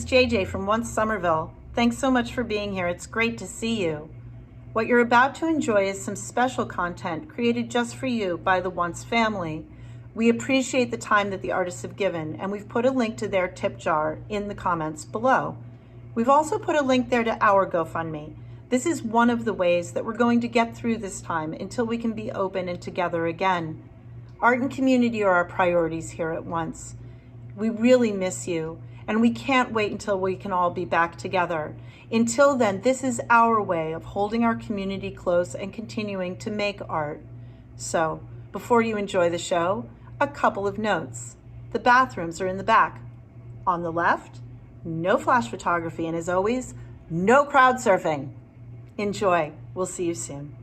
JJ from Once Somerville. Thanks so much for being here. It's great to see you. What you're about to enjoy is some special content created just for you by the Once family. We appreciate the time that the artists have given, and we've put a link to their tip jar in the comments below. We've also put a link there to our GoFundMe. This is one of the ways that we're going to get through this time until we can be open and together again. Art and community are our priorities here at Once. We really miss you, and we can't wait until we can all be back together. Until then, this is our way of holding our community close and continuing to make art. So, before you enjoy the show, a couple of notes. The bathrooms are in the back. On the left, no flash photography, and as always, no crowd surfing. Enjoy. We'll see you soon.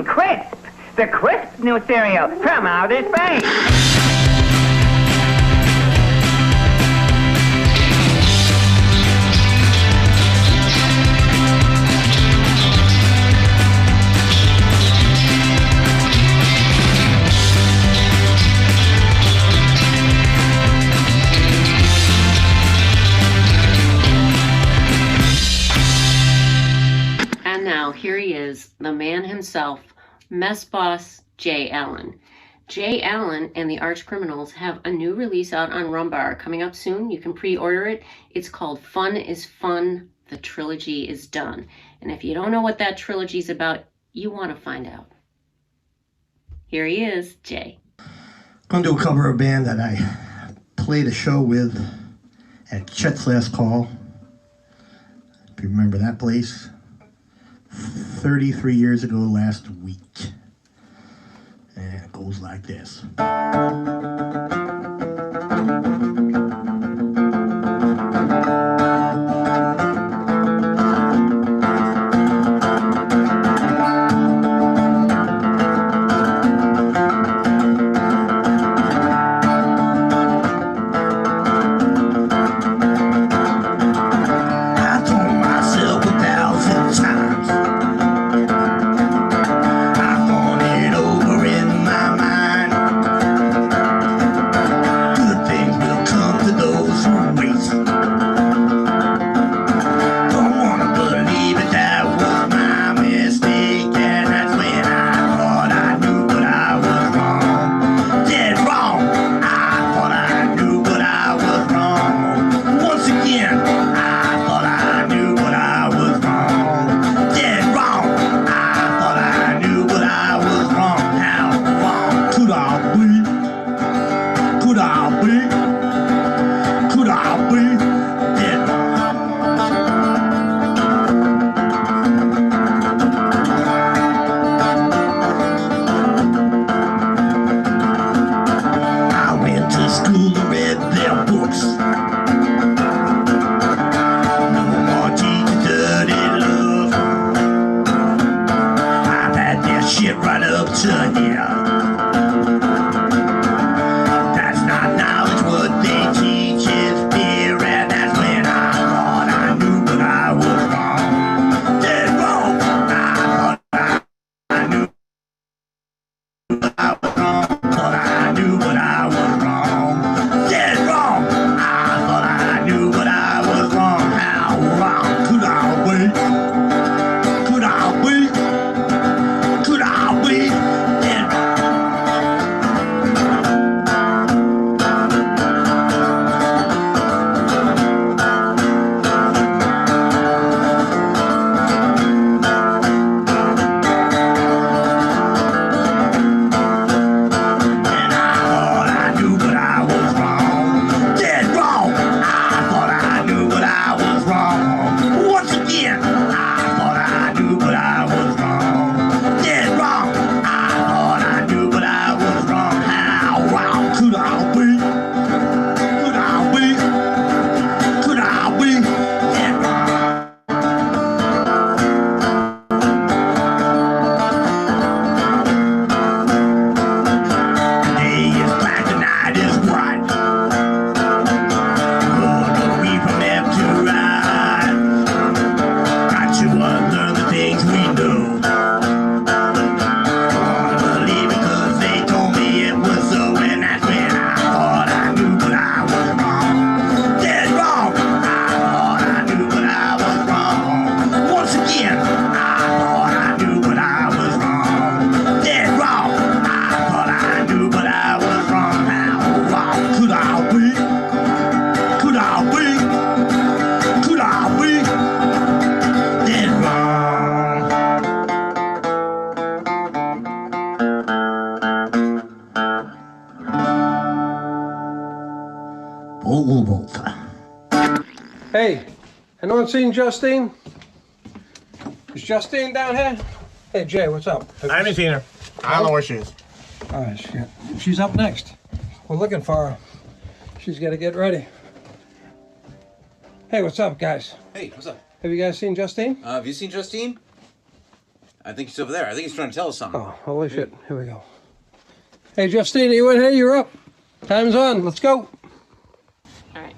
Crisp! The crisp new cereal from outer space! And now, here he is, the man himself, mess boss Jay Allen. Jay Allen and the Archcriminals have a new release out on Rumbar coming up soon. You can pre-order it. It's called Fun is Fun. The trilogy is done. And if you don't know what that trilogy is about, you want to find out. Here he is, Jay. I'm going to do a cover of a band that I played a show with at Chet's Last Call. If you remember that place. 33 years ago last week. And it goes like this. That's not knowledge, what Covault. Hey, anyone seen Justine? Is Justine down here? Hey, Jay, what's up? I haven't seen her. I don't know where she is. All right, shit. She's up next. We're looking for her. She's got to get ready. Hey, what's up, guys? Hey, what's up? Have you guys seen Justine? Have you seen Justine? I think he's over there. I think he's trying to tell us something. Oh, holy shit. Here we go. Hey, Justine, you in here? You're up. Time's on. Let's go. All right.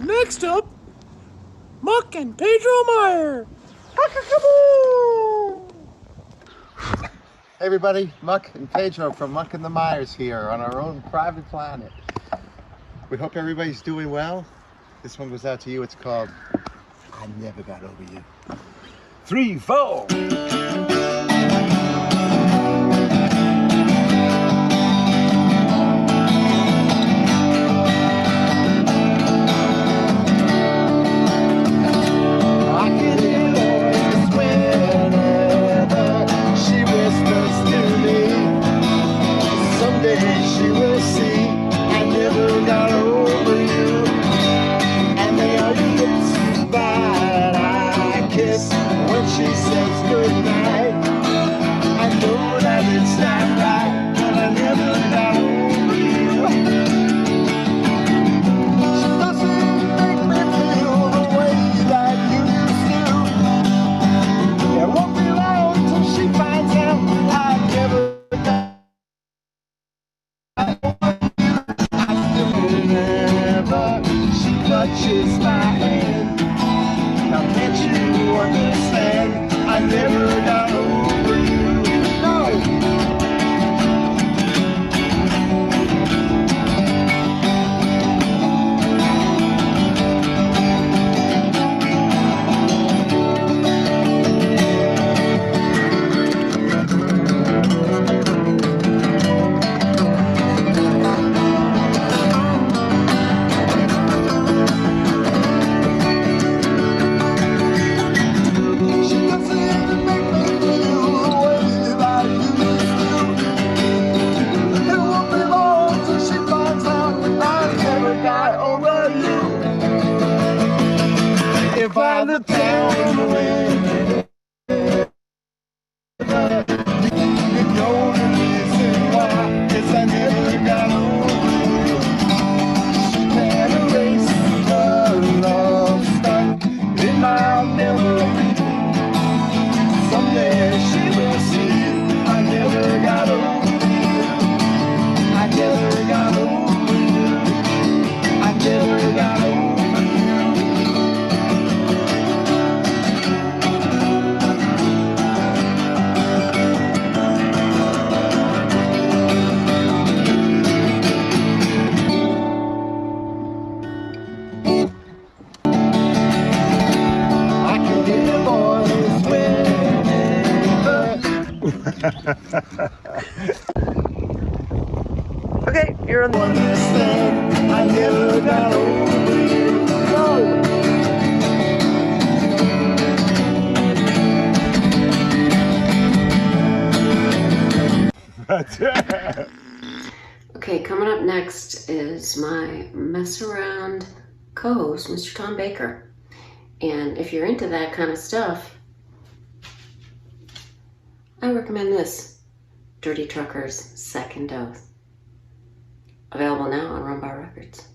Next up, Muck and Pedro Mire. Hey everybody, Muck and Pedro from Muck and the Mires here on our own private planet. We hope everybody's doing well. This one goes out to you. It's called I Never Got Over You. 3, 4. Okay, you're on the one. I never got over you. Okay, coming up next is my mess around co-host, Mr. Tom Baker. And if you're into that kind of stuff, I recommend this, Dirty Trucker's Second Dose. Available now on Rumbar Records.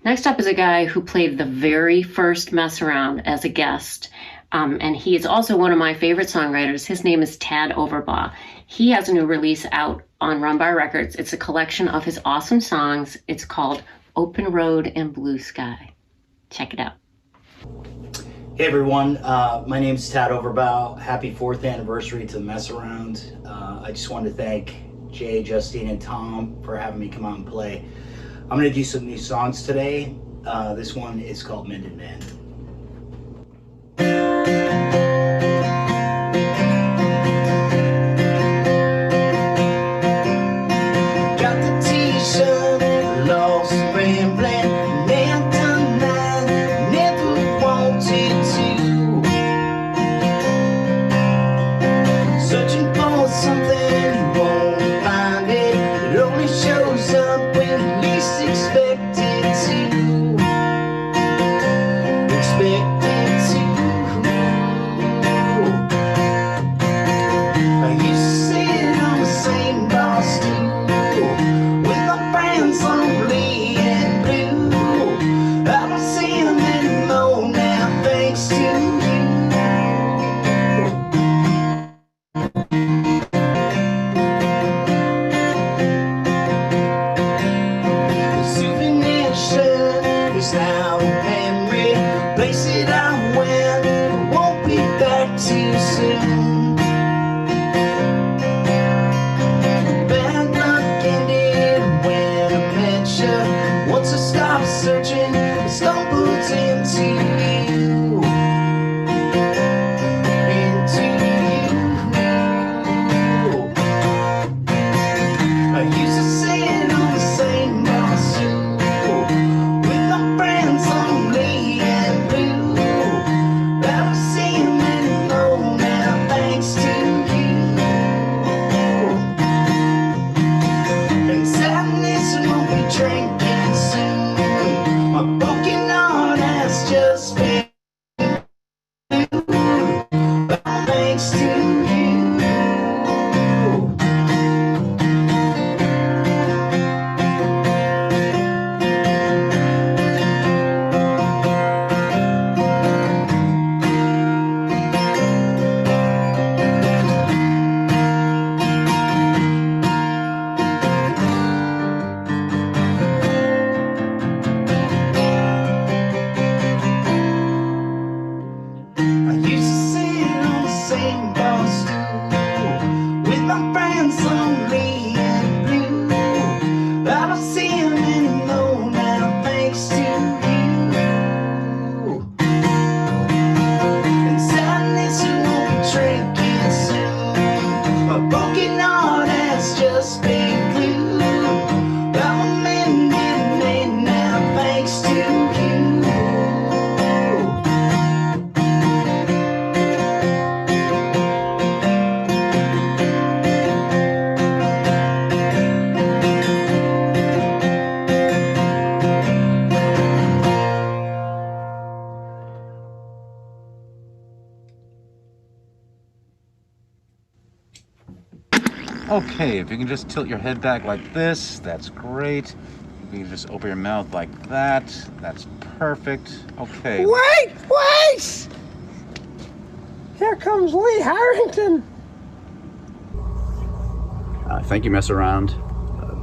Next up is a guy who played the very first Mess Around as a guest, and he is also one of my favorite songwriters. His name is Tad Overbaugh. He has a new release out on Rumbar Records. It's a collection of his awesome songs. It's called Open Road and Blue Sky. Check it out. Hey everyone, my name is Tad Overbaugh. Happy 4th anniversary to the Mess Around. I just wanted to thank Jay, Justine, and Tom for having me come out and play. I'm going to do some new songs today. This one is called Mended Man. Got the t-shirt, lost rambling, never done that, never wanted to. Searching for something, you won't find it. It only shows up when you least expect it to. Expect it to. everything's lonely and blue. I don't see him anymore now, thanks to you. And sadness won't be drinking soon. My broken heart has just been glued. I'm a mended man now, thanks to you. Okay, if you can just tilt your head back like this, that's great. If you can just open your mouth like that, that's perfect. Okay. Wait! Here comes Lee Harrington. Thank you, Mess Around.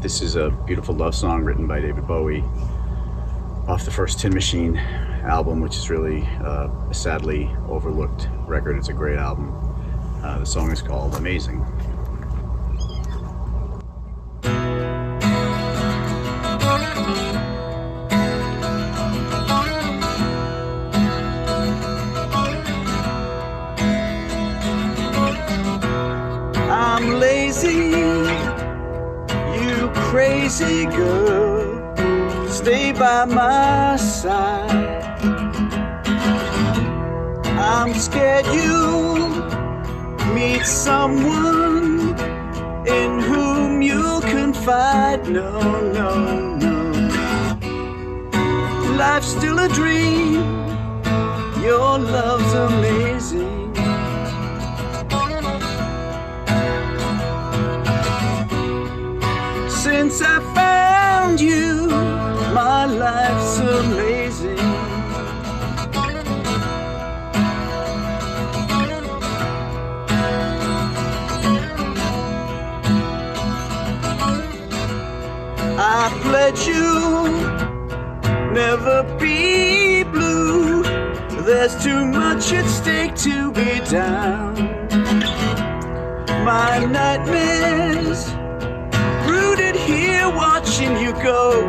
This is a beautiful love song written by David Bowie off the first Tin Machine album, which is really a sadly overlooked record. It's a great album. The song is called Amazing. I'm lazy, you crazy girl, stay by my side. I'm scared you'll meet someone in whom you'll confide. No, no, no. Life's still a dream, your love's amazing. Since I found you, my life's amazing. I pledge you, never be blue. There's too much at stake to be down. My nightmares rooted here, watching you go,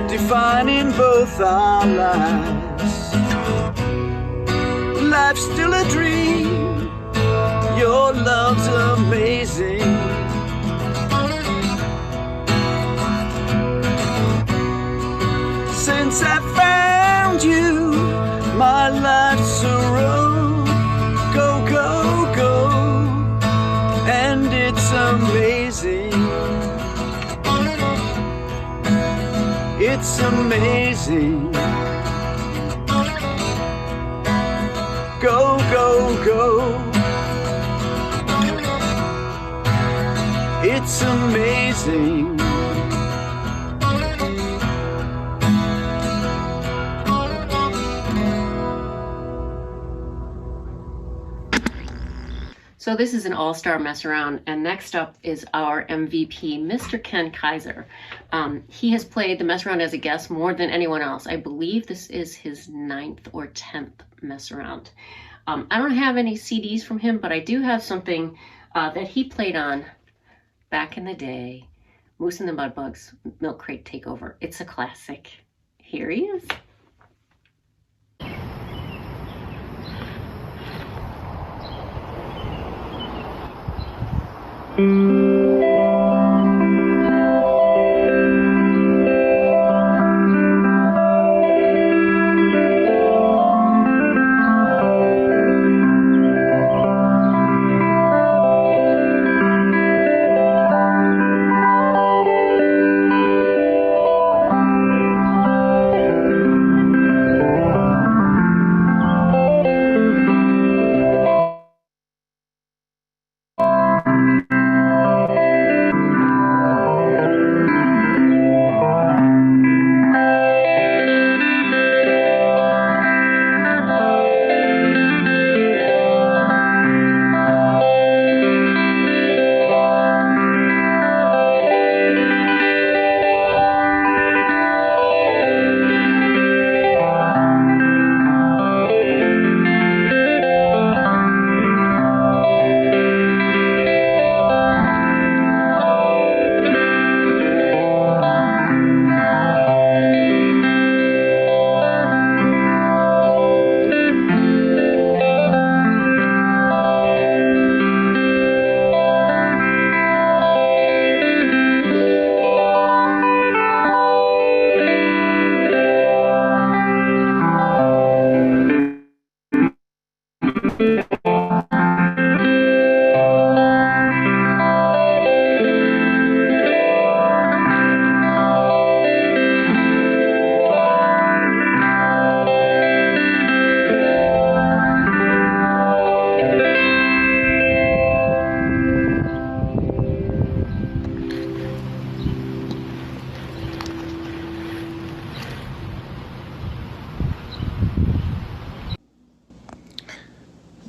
defining both our lives. Life's still a dream, your love's amazing. Since I found you, my life's a road. Go, go, go, and it's amazing. It's amazing. Go, go, go. It's amazing. So this is an all-star mess around, and next up is our MVP, Mr. Ken Kaiser. He has played the mess around as a guest more than anyone else. I believe this is his 9th or 10th mess around. I don't have any CDs from him, but I do have something that he played on back in the day. Moose and the Mudbugs, Milk Crate Takeover. It's a classic. Here he is.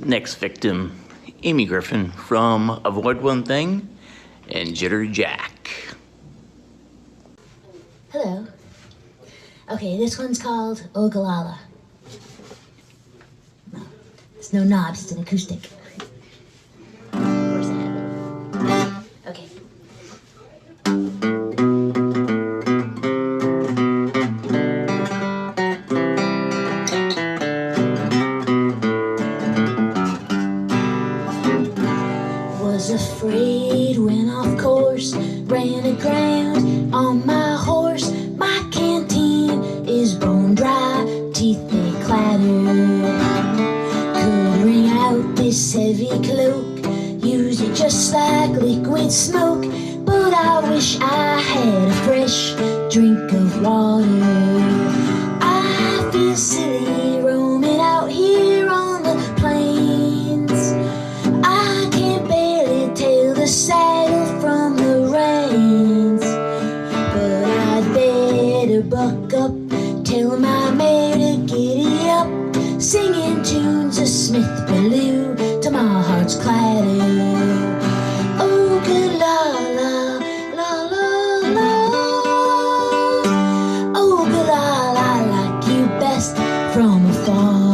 Next victim, Amy Griffin from Avoid One Thing and Jittery Jack. Hello. Okay, this one's called Ogallala. No, there's no knobs, it's an acoustic. Of course I have it. Okay. Was afraid, went off course, ran aground on my horse. My canteen is bone dry, teeth they clatter. Could wring out this heavy cloak, use it just like liquid smoke. But I wish I had a fresh drink of water. I feel silly roaming out here on the plains. I can barely tell the saddle from the reins. But I'd better buck up, tell my mare to giddy up, singing tunes of Smith Ballou to my heart's clatter. Oh, good la la, la la la. Oh, good la la, like you best from afar.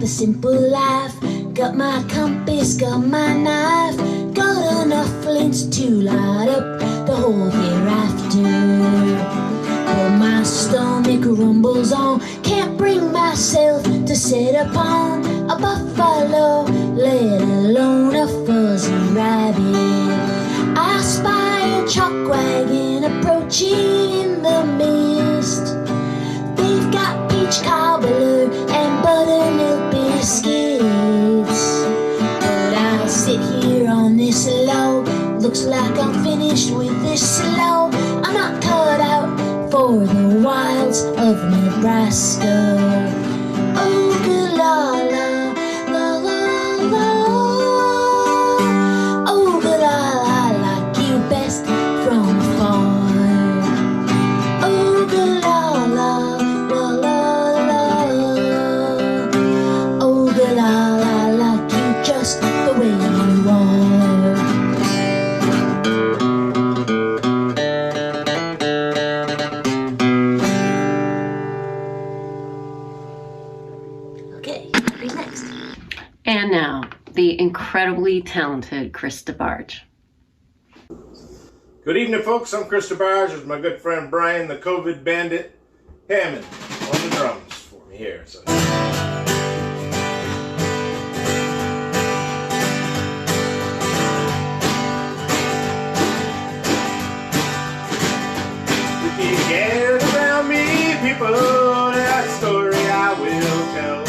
Simple life, got my compass, got my knife, got enough flints to light up the whole hereafter. But my stomach rumbles on, can't bring myself to sit upon a buffalo, let alone a fuzzy rabbit. I spy a chalk wagon approaching in the mist. They've got peach cobbler and buttermilk biscuits. But I sit here on this log, looks like I'm finished with this slow. I'm not cut out for the wilds of Nebraska. Oh, good la la, la la la. Oh, good la la, like you best from afar. Oh, good la la, la la la. Oh, good la la, like you just the way you are. Okay, who's next? And now, the incredibly talented Chris DeBarge. Good evening, folks. I'm Chris DeBarge with my good friend Brian, the COVID Bandit Hammond, on the drums for me here. So. If you get around me, people, that story I will tell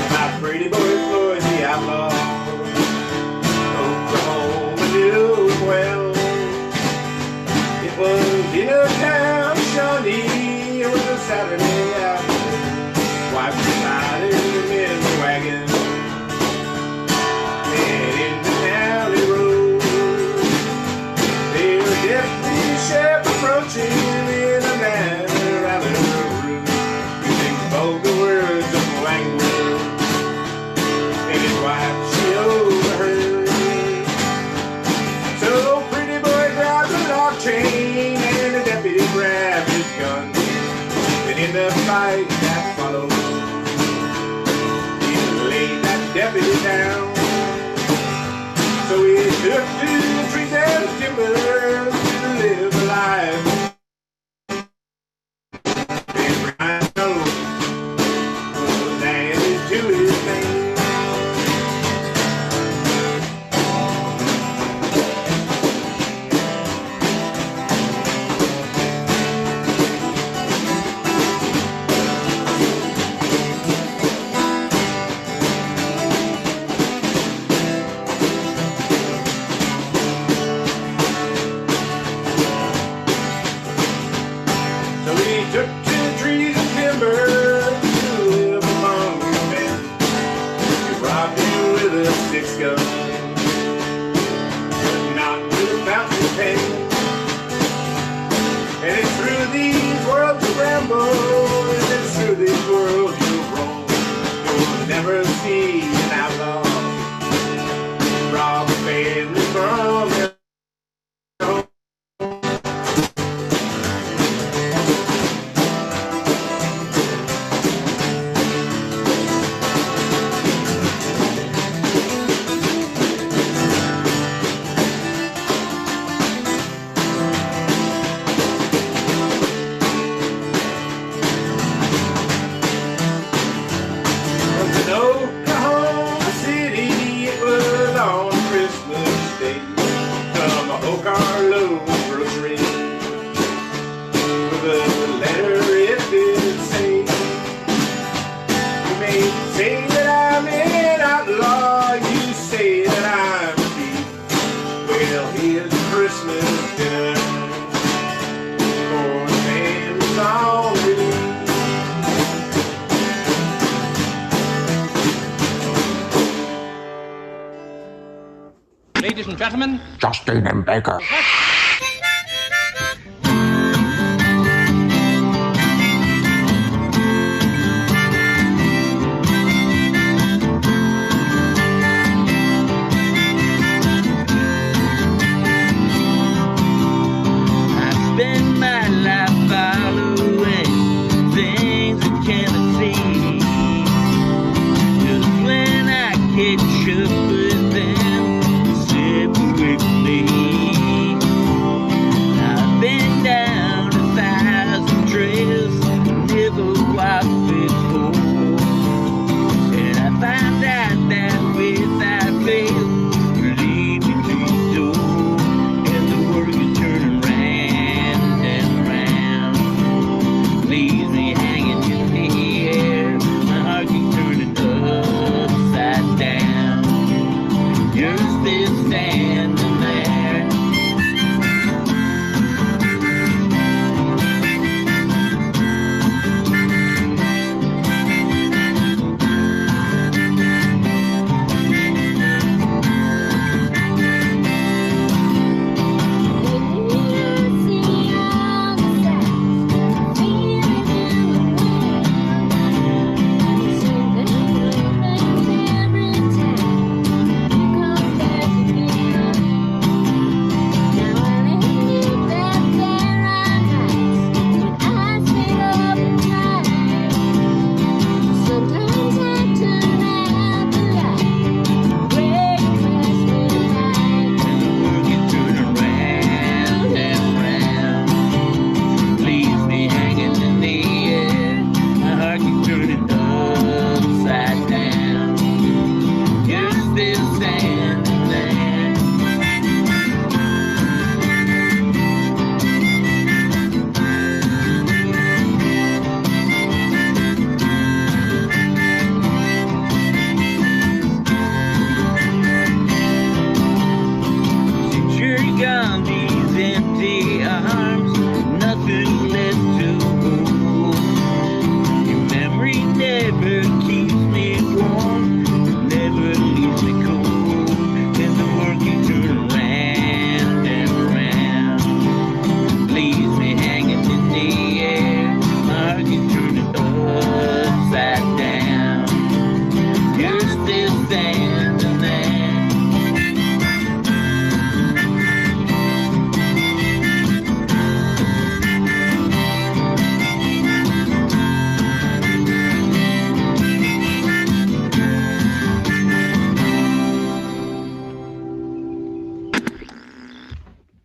about pretty boy Floyd the outlaw. Oklahoma knew him well. It was dinner town, Shawnee. It was a Saturday afternoon. Wife was me an outlaw. Rob a family from their home. Ladies and gentlemen, Justine and Baker.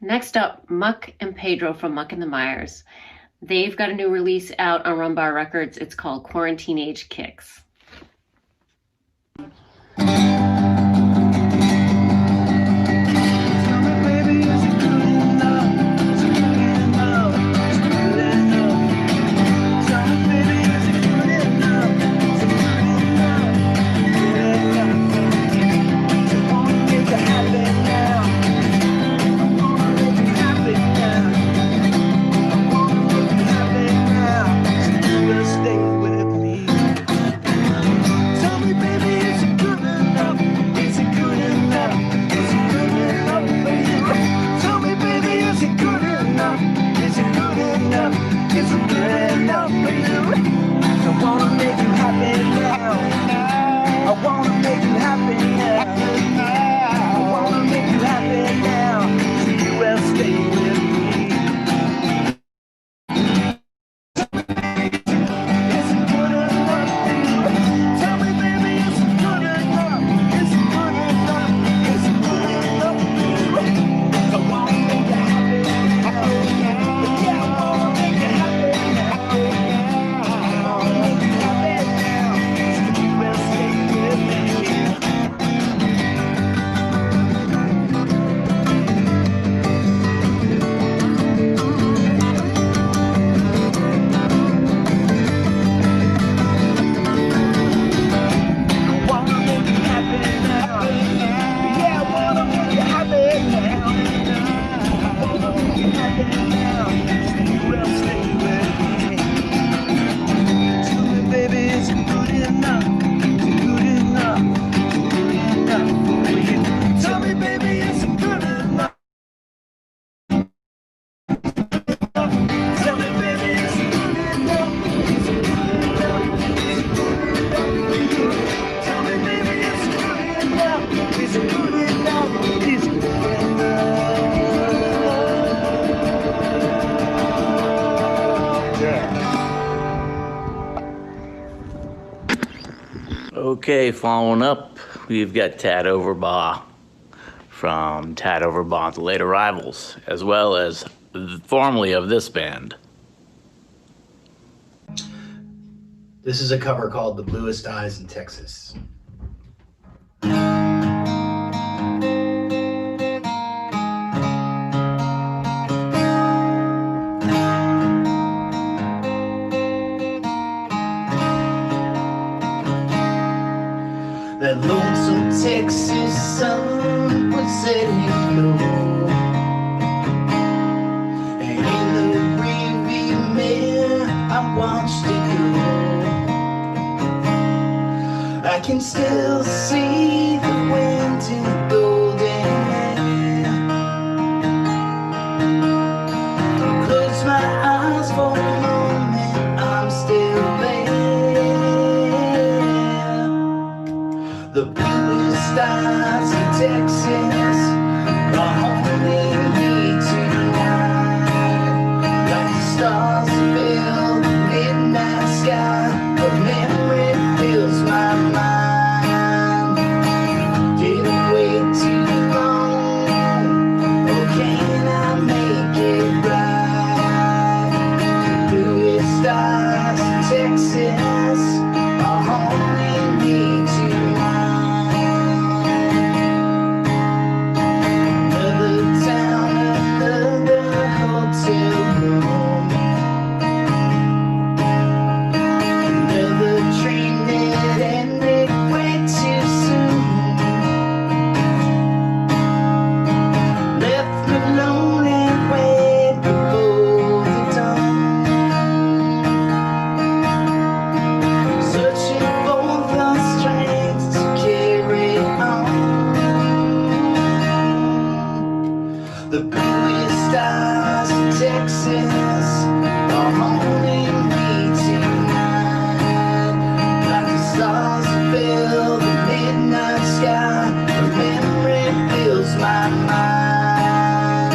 Next up, Muck and Pedro from Muck and the Mires. They've got a new release out on Rumbar Records. It's called Quarantine Age Kicks. I wanna Okay, following up, we've got Tad Overbaugh from Tad Overbaugh and the Late Arrivals, as well as formerly of this band. This is a cover called The Bluest Eyes in Texas. That lonesome Texas sun was setting low, and in the rearview mirror I watched it go. I can still see the wind in golden hair. Close my eyes for a moment, I'm still there. The bluest eyes in Texas are holding me tonight. Like the stars fill the midnight sky, the memory fills my mind. Didn't wait too long, oh can I make it right? The bluest eyes in Texas are holding me tonight. The bluest stars in Texas are holding me tonight. Like the stars that fill the midnight sky, the memory fills my mind.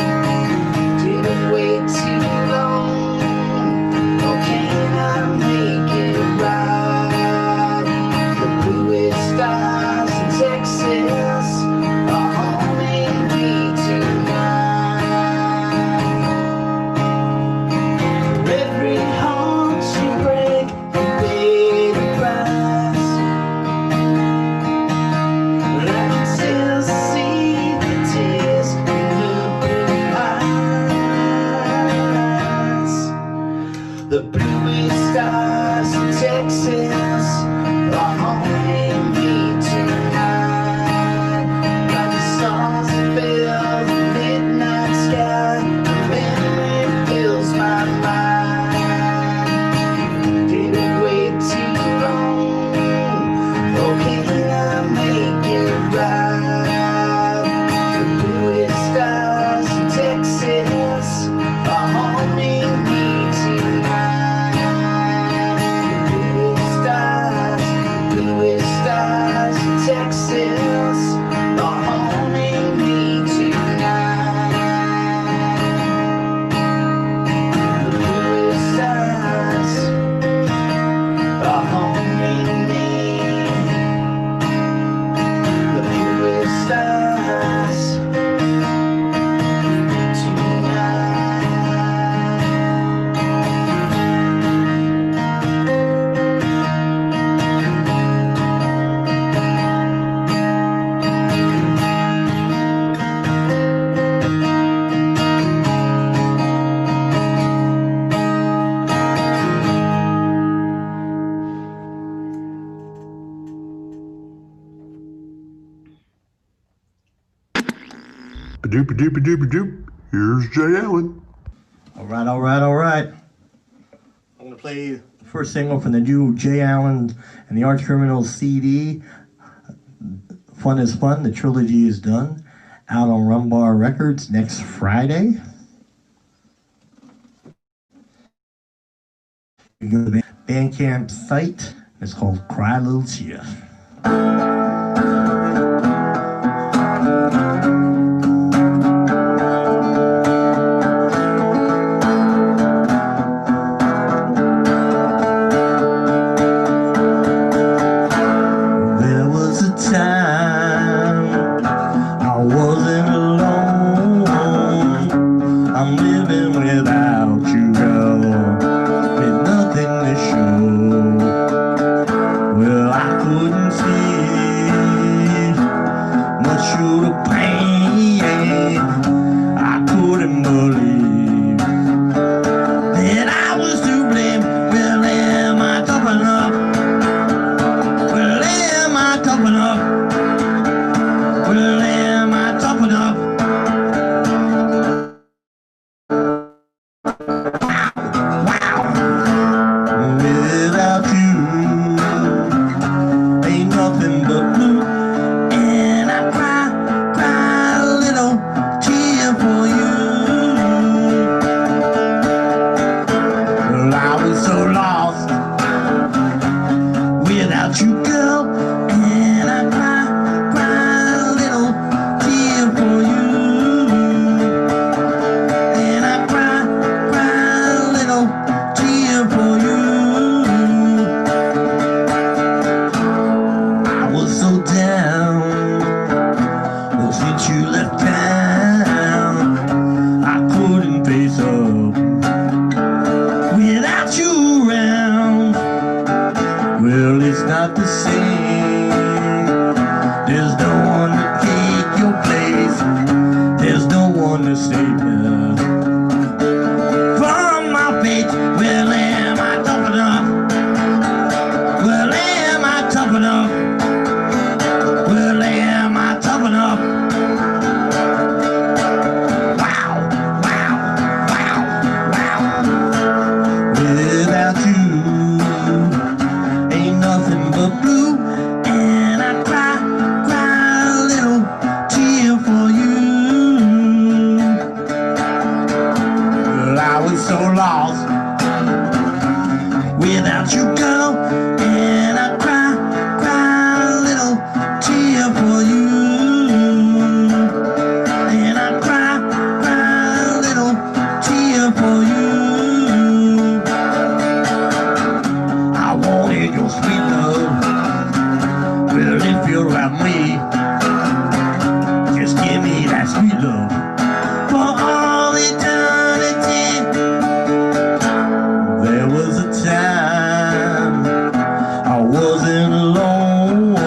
Didn't wait too long, or can I make it right? The bluest stars in Texas are holding me tonight. Every heart you break, you pay the price. But I can still see the tears in the blue eyes. The bluest stars in Texas are holding me tonight. Like the stars that fill the midnight sky, the memory fills my mind. Didn't wait too long, oh can I make it right? The bluest stars in Texas are holding me tonight. The bluest stars in Texas are holding me tonight. The bluest stars are holding me. The bluest stars tonight. Ba-doop-a-doop-a-doop-a-doop. Here's Jay Allen. All right, all right, all right. I'm going to play the first single from the new Jay Allen and the Archcriminals CD. Fun is Fun. The trilogy is done. Out on Rumbar Records next Friday. You can go to the Bandcamp site. It's called Cry Little Tear. without you, girl, and I cry, cry a little tear for you. And I cry, cry a little tear for you. I was so down, well, since you left town, I couldn't face up without you around. Well, it's not the same. There's no one to take your place. There's no one to save you from my fate. Well, am I tough enough? Well, am I tough enough? Well, am I tough enough? Wow, wow, wow, wow. Without you, ain't nothing but blue, and I cry, cry a little tear for you. Well, I was so lost without you, girl, and I cry, cry a little tear for you. And I cry, cry a little tear for you. I wanted your sweet love. Well, if you'll have me, just give me that sweet love for all eternity. There was a time I wasn't alone.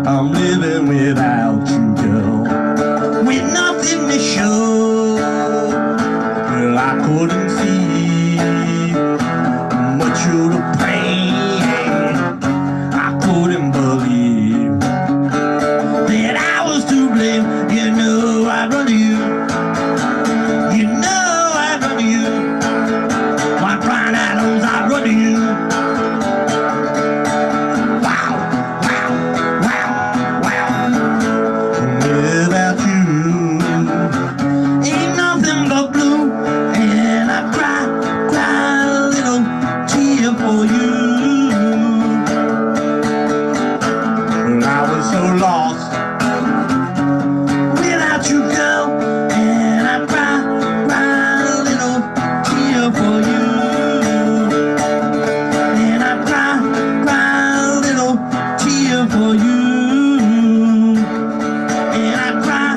I'm living without you, girl, with nothing to show. Well, I couldn't see much of the pain. I couldn't believe that I was to blame. You know I'd run to you. You know I'd run to you. My crying atoms, I'd run to you. Wow, wow, wow, wow. Without you, ain't nothing but blue, and I cry, cry a little tear for you. Well, I was so lost without you, girl, and I cry, cry a little tear for you. And I cry, cry a little tear for you. And I cry,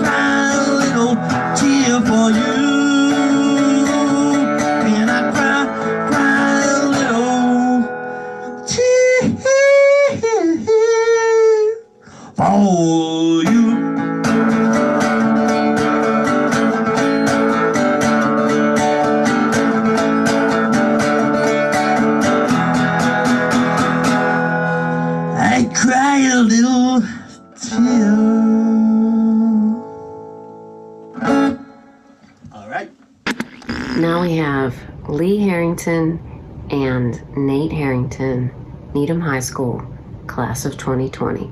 cry a little tear for you. And I cry, cry a little tear for you. I cry a little tear. All right. Now we have Lee Harrington and Nate Harrington, Needham High School, class of 2020.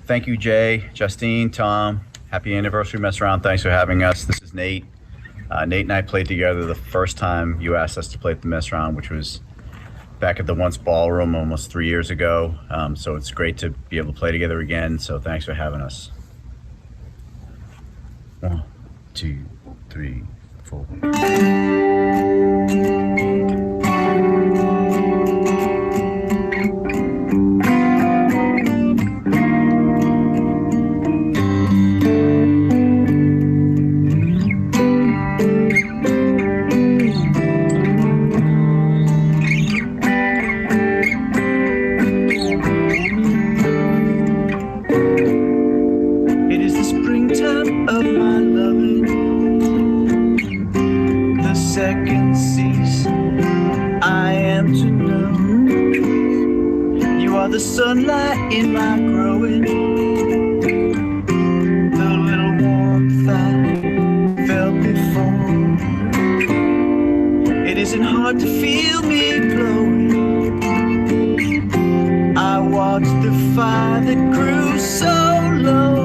Thank you, Jay, Justine, Tom. Happy anniversary, Mess Around. Thanks for having us. This is Nate. Nate and I played together the first time you asked us to play at the Mess Around, which was back at the Once Ballroom almost 3 years ago. So it's great to be able to play together again. So thanks for having us. 1, 2, 3, 4. It is the springtime of my loving, the second season I am to know. You are the sunlight in my growing, the little warmth I felt before. It isn't hard to feel me glowing. I watched the fire that grew so low.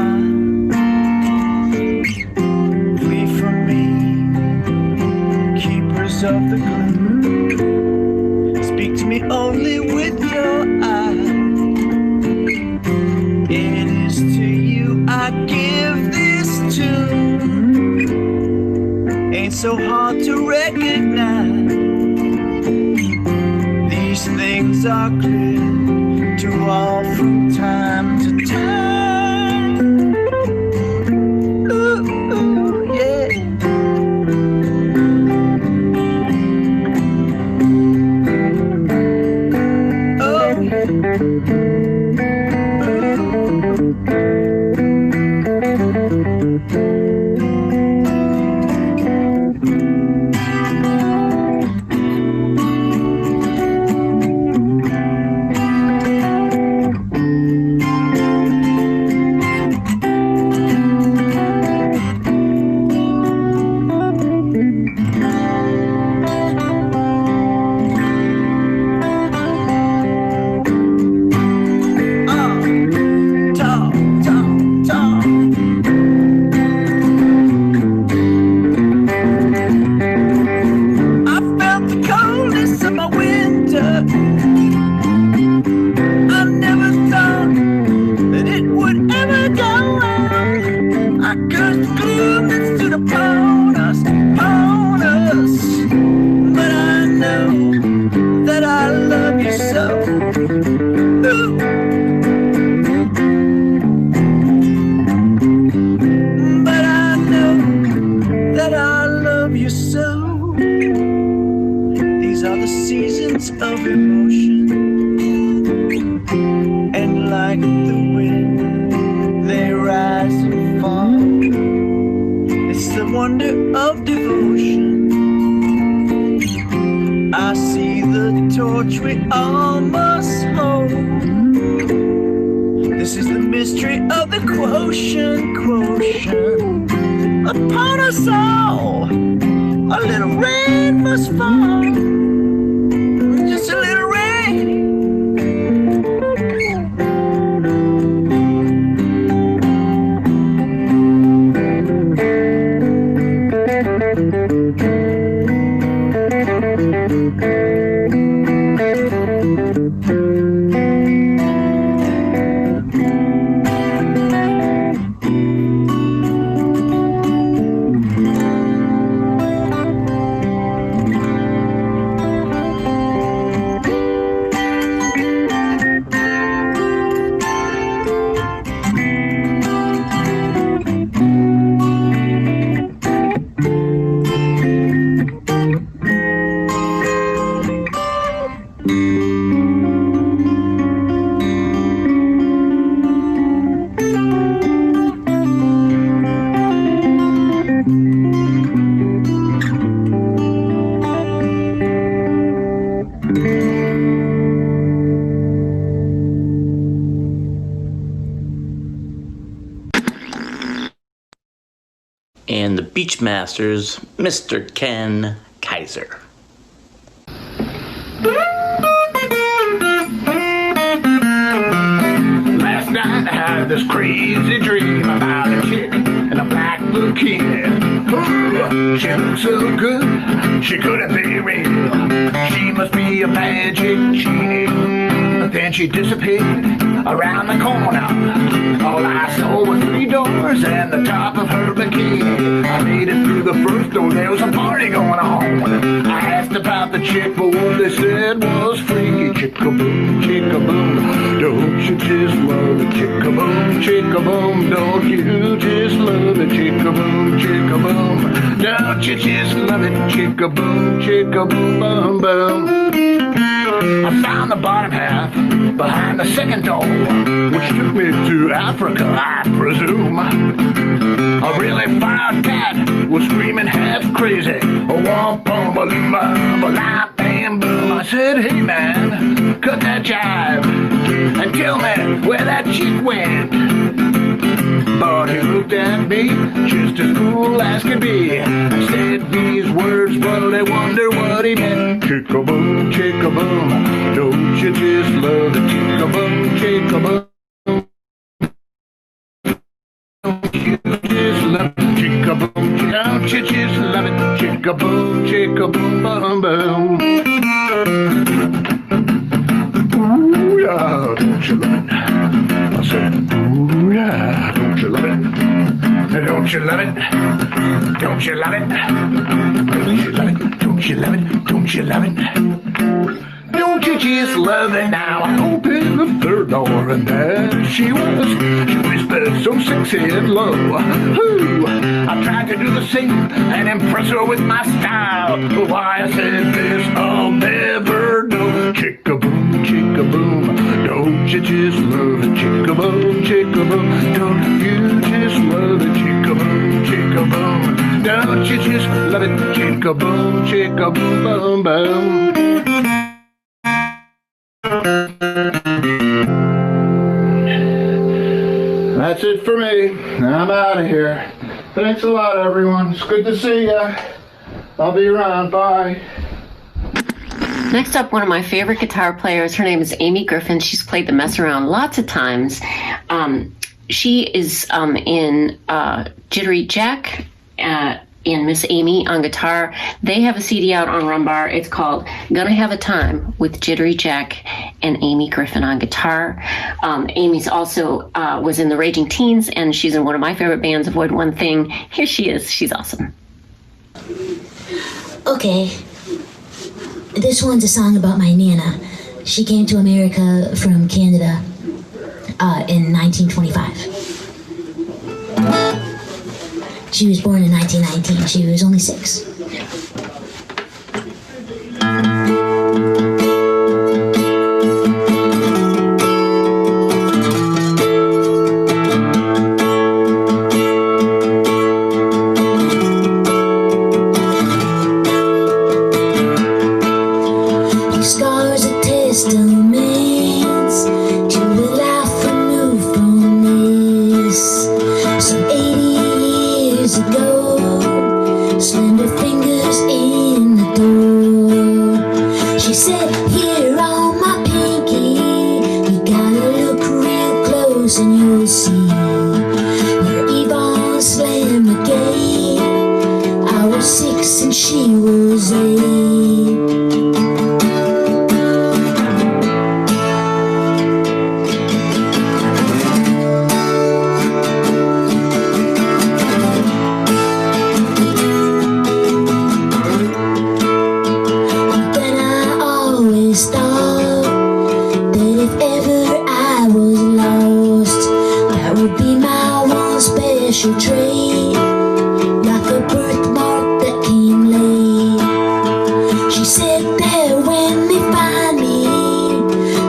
mind. Flee from me, keepers of the gloom. Speak to me only with your eyes. It is to you I give this tune. Ain't so hard to recognize. These things are clear to all from time to time. Ooh, ooh, yeah. Oh, and the Beachmaster's Mr. Ken Kaiser. Last night I had this crazy dream about a chick and a black bikini. Ooh, she looked so good, she couldn't be real. She must be a magic genie. But then she disappeared around the corner. All I saw was 3 doors and the top of her bikini. I made it through the first door, there was a party going on. I asked about the chick, but what they said was freaky. Chicka-boom, chicka-boom, don't you just love it? Chicka-boom, chicka-boom, don't you just love it? Chicka-boom, chicka-boom, don't you just love it? Chicka-boom, chicka-boom, boom, boom. I found the bottom half behind the second door, which took me to Africa, I presume. A really fine cat was screaming half crazy. Womp, boom, boom, boom, bam, boom. I said, hey man, cut that jive and tell me where that chick went. But he looked at me just as cool as could be and said these words, but I wonder what he meant. Chicka-boom, chicka-boom, don't you just love it? Chicka-boom, chicka-boom. Don't you just love it? Chicka-boom, chicka-boom, boom, boom. Ooh, yeah, don't you love it? I said, ooh, yeah, don't you love it? Don't you love it? Don't you love it? Don't you love it? Don't you love it? Don't you love it? Don't you just love it now? I opened the third door and there she was. She whispered so sexy and low. Ooh, I tried to do the same and impress her with my style. Why I said this, I'll never know. Chicka-boom, chicka-boom. Don't you just love it? Chicka-boom, chicka-boom. Don't you just love it? Chicka-boom, chicka-boom. Don't you just love it? Chicka-boom, chicka-boom, boom, boom. That's it for me. I'm out of here. Thanks a lot, everyone. It's good to see ya. I'll be around. Bye. Next up, one of my favorite guitar players. Her name is Amy Griffin. She's played the mess around lots of times. She is in Jittery Jack and Miss Amy on guitar. They have a CD out on Rumbar. It's called Gonna Have a Time with Jittery Jack and Amy Griffin on guitar. Amy's also was in the Raging Teens, and she's in one of my favorite bands, Avoid One Thing. Here she is. She's awesome. Okay. This one's a song about my Nana. She came to America from Canada in 1925. She was born in 1919. She was only 6. These scars are testaments to the life removed from this. Some 80 years ago, slender fingers in the door. She said, here on my pinky, you gotta look real close and you'll see where Yvonne slammed the gate. I was 6 and she was 8. Trait, like a birthmark that came late. She said that when they find me,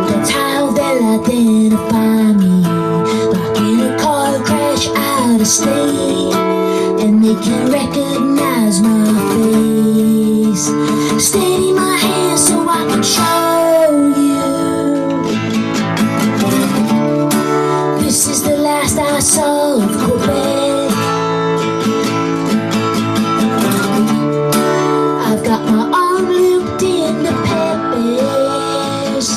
that's how they'll identify me. Like in a car crash out of state, and they can recognize my face. Steady my hand so I can show you. This is the last I saw of Quebec. Got my arm looped in the peppers.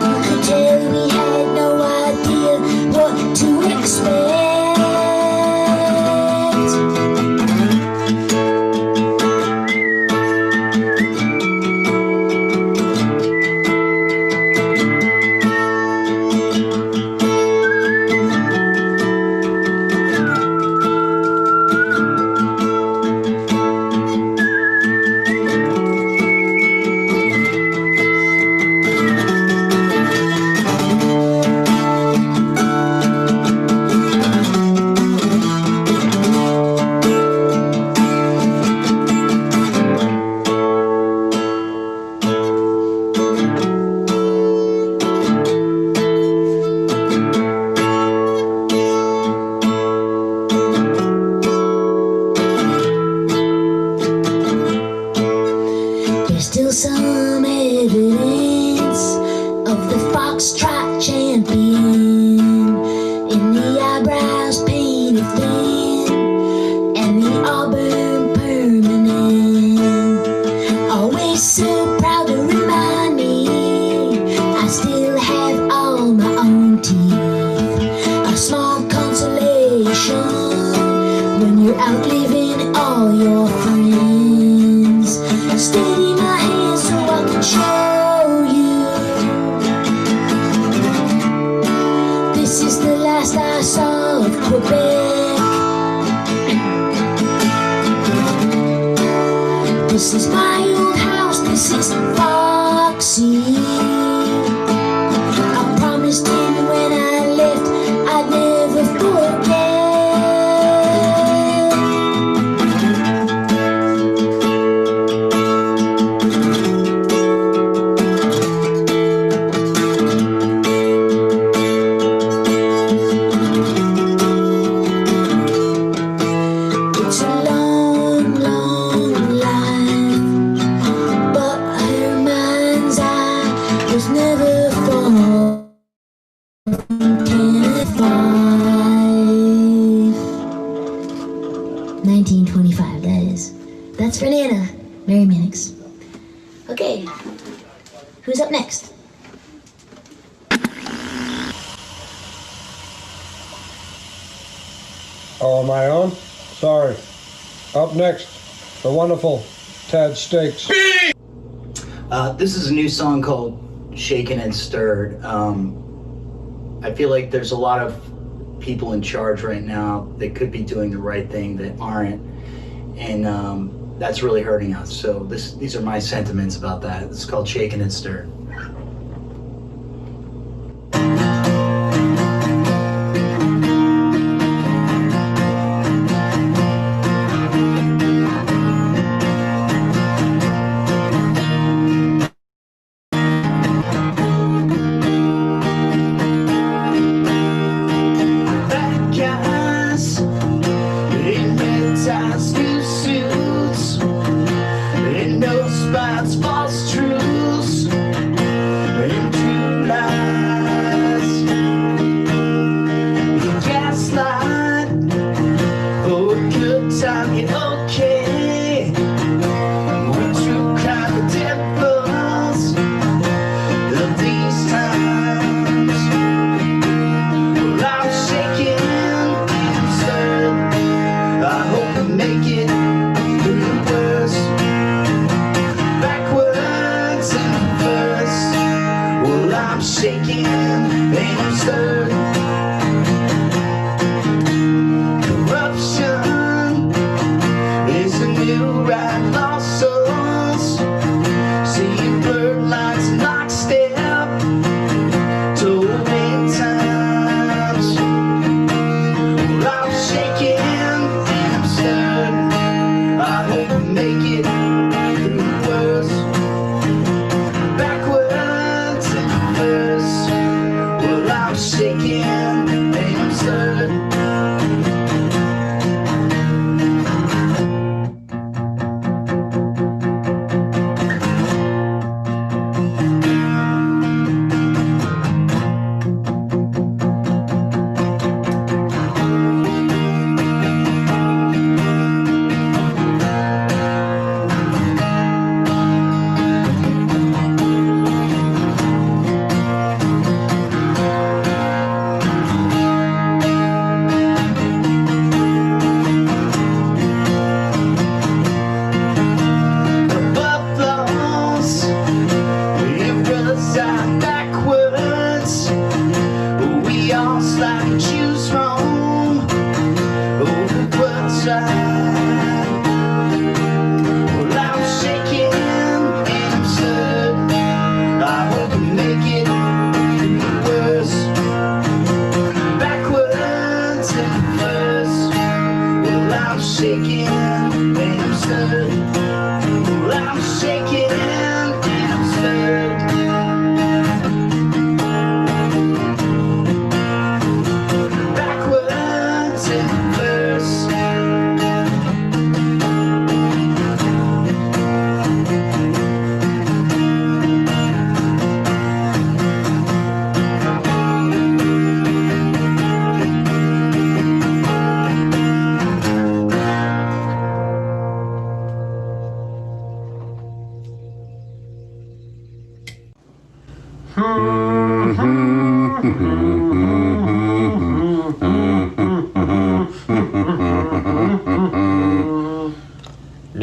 You could tell we had no idea what to expect. Still some evidence of the foxtrot champion, in the eyebrows painted thin and the auburn permanent. Always so proud to remind me I still have all my own teeth. A small consolation when you're out living all your friends. Steady my hand so I can show you. This is the last I saw of Quebec. This is my old house, this is Foxy. I promised him when I left I'd never forget. It's a long, long life, but her mind's eye was never far from 1925, that is. That's for Nana, Mary Mannix. Okay, who's up next? Oh, am I on? Sorry. Up next, the wonderful Tad Stakes. This is a new song called Shaken and Stirred. I feel like there's a lot of people in charge right now that could be doing the right thing that aren't, and that's really hurting us. So these are my sentiments about that. It's called Shaken and Stirred.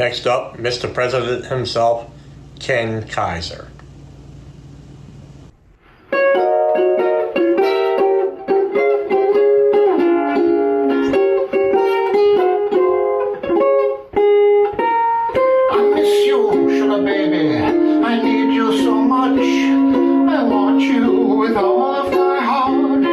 Next up, Mr. President himself, Ken Kaiser. I miss you, sugar baby. I need you so much. I want you with all of my heart.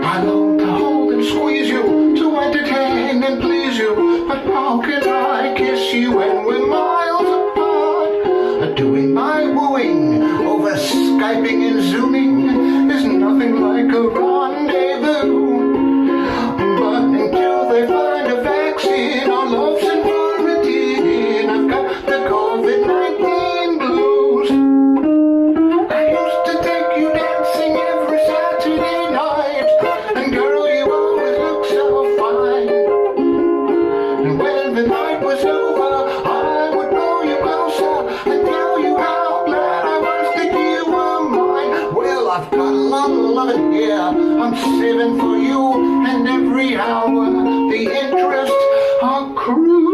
I long to hold and squeeze you, to entertain and please you. But how can I kiss you when we're miles apart? Doing my wooing over Skyping and Zooming is nothing like a rendezvous. But until they find a vaccine, our love's in quarantine. I've got the COVID-19 blues. I used to take you dancing every Saturday night, and girl, you always look so fine. And when the night was over, I would pull you closer and tell you how glad I was that you were mine. Well, I've got a lot of loving here I'm saving for you, and every hour the interest accrues.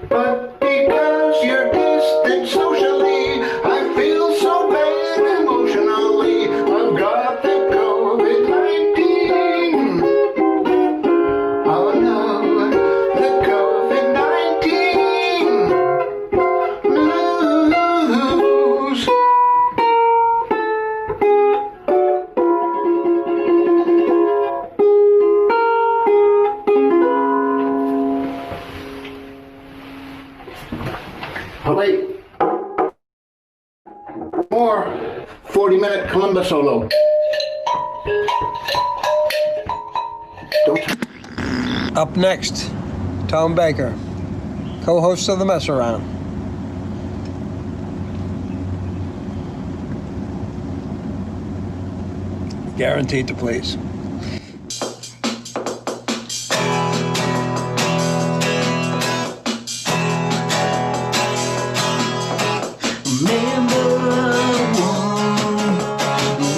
But because you're distant socially, I feel so bad emotionally. I've got the COVID-19. Oh no, the COVID-19 blues. Oh wait. More 40-minute Kalimba solo. Up next, Tom Baker, co-host of the Mess Around. Guaranteed to please.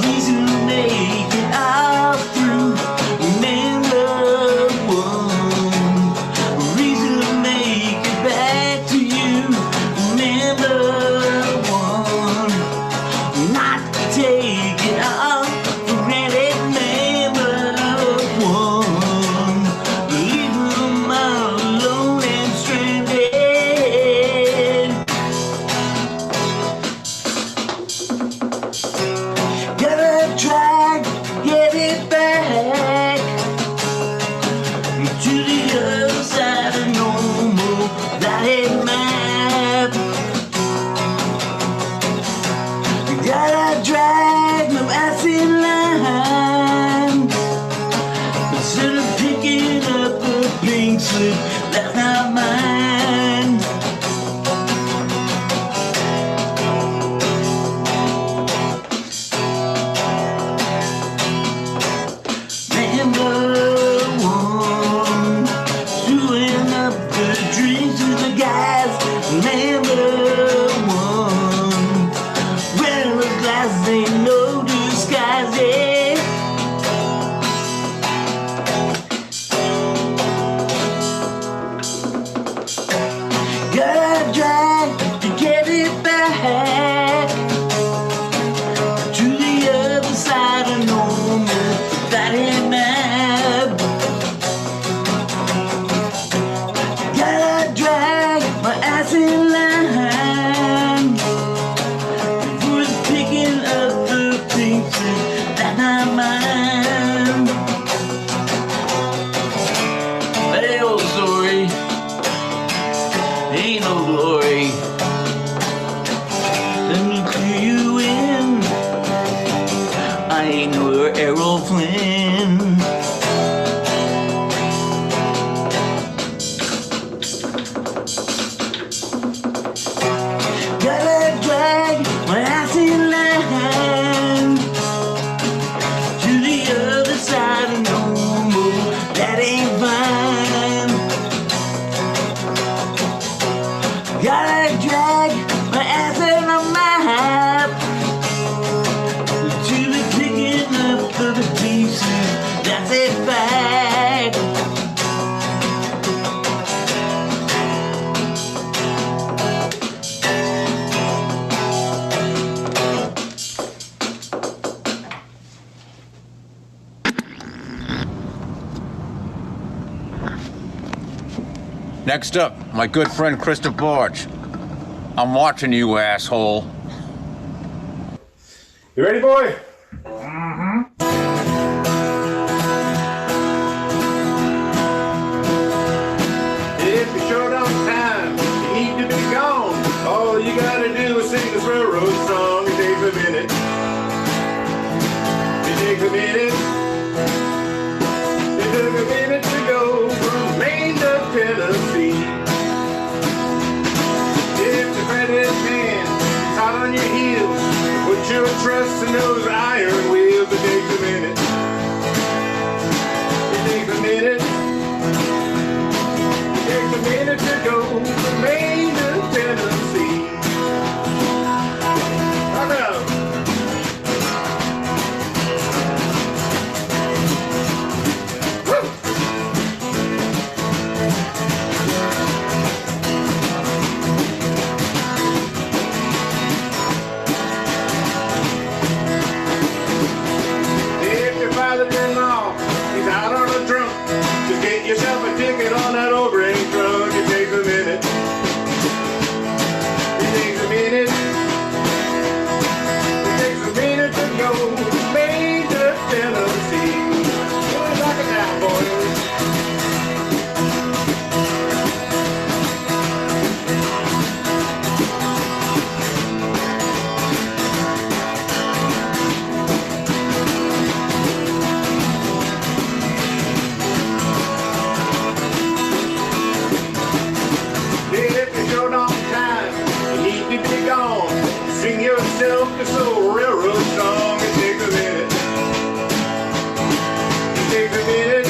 Reason to make it out through. Remember one reason to make it back to you. Remember one not to take it off for granted. Remember one leave them all alone and stranded. Gotta try to get it back to the other side of normal. That ain't map. Gotta drag no ass in line instead of picking up a pink slip. That's not mine. Remember one, doing up the drinks with the guys. Remember one, wearing those glasses ain't no disguise. Gotta drag to get it back to the other side of normal. That ain't mad. Gotta drag my ass in line for picking up the pieces that not mine. Hey, old story, ain't no glory. Let me clue you in. I ain't no Errol Flynn. Gotta drag my ass in line to the other side of normal. That ain't fine. Gotta drag my ass in the map to the picking up of the pieces Next up, my good friend Chris DeBarge. I'm watching you, asshole. You ready, boy? If you're short on time, you need to be gone. All you gotta do is sing this railroad song. It takes a minute. It takes a minute. It took a minute to go from Maine to Tennessee. If the president's hand is hot on your heels, put your trust in those iron wheels. It takes a minute. It takes a minute. It takes a minute to go from Maine to Tennessee. Rock it out. Father-in-law, he's out on a drunk. Just get yourself a ticket on that old grain truck. It takes a minute. It takes a minute. It takes a minute to go from Maine to Tennessee. Knock it down, boys. Sing yourself this old railroad song. It takes a minute. It takes a minute.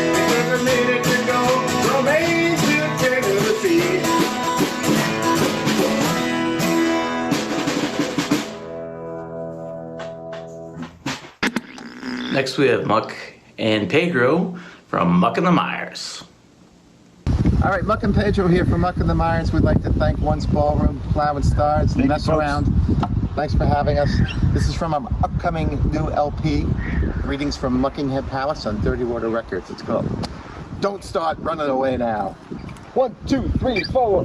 It takes a minute to go from Maine to Tennessee. Next we have Muck and Pedro from Muck and the Mires. All right, Muck and Pedro here from Muck and the Mires. We'd like to thank Once Ballroom, Plough and Stars, and Mess Around. Thanks for having us. This is from our upcoming new LP, Greetings from Muckinghead Palace on Dirty Water Records. It's called Don't Start Running Away Now. 1, 2, 3, 4.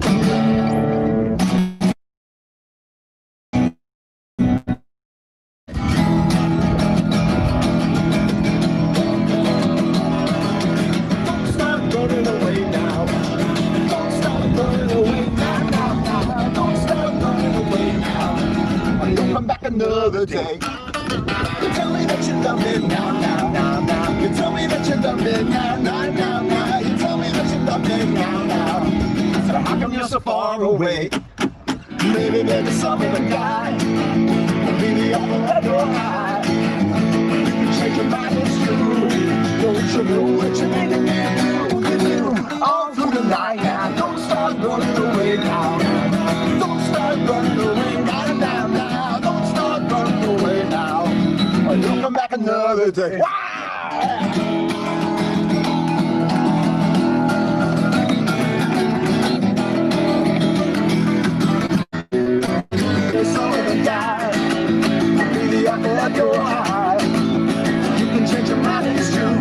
Another day. You tell me that you love me now, now, now, now. You tell me that you love me now, now, now, now. You tell me that you love me now, now. So how come you're so far away? Maybe there's something to guide. Maybe I'm a little high. You can change your mind, it's true. Don't you know what you're making me do? All through the night now. Don't start running away now. Don't start running away now, now, now. Away now, or you'll come back another day. Wow! There's some of the guy, be the apple of your eye. You can change your mind, it's true.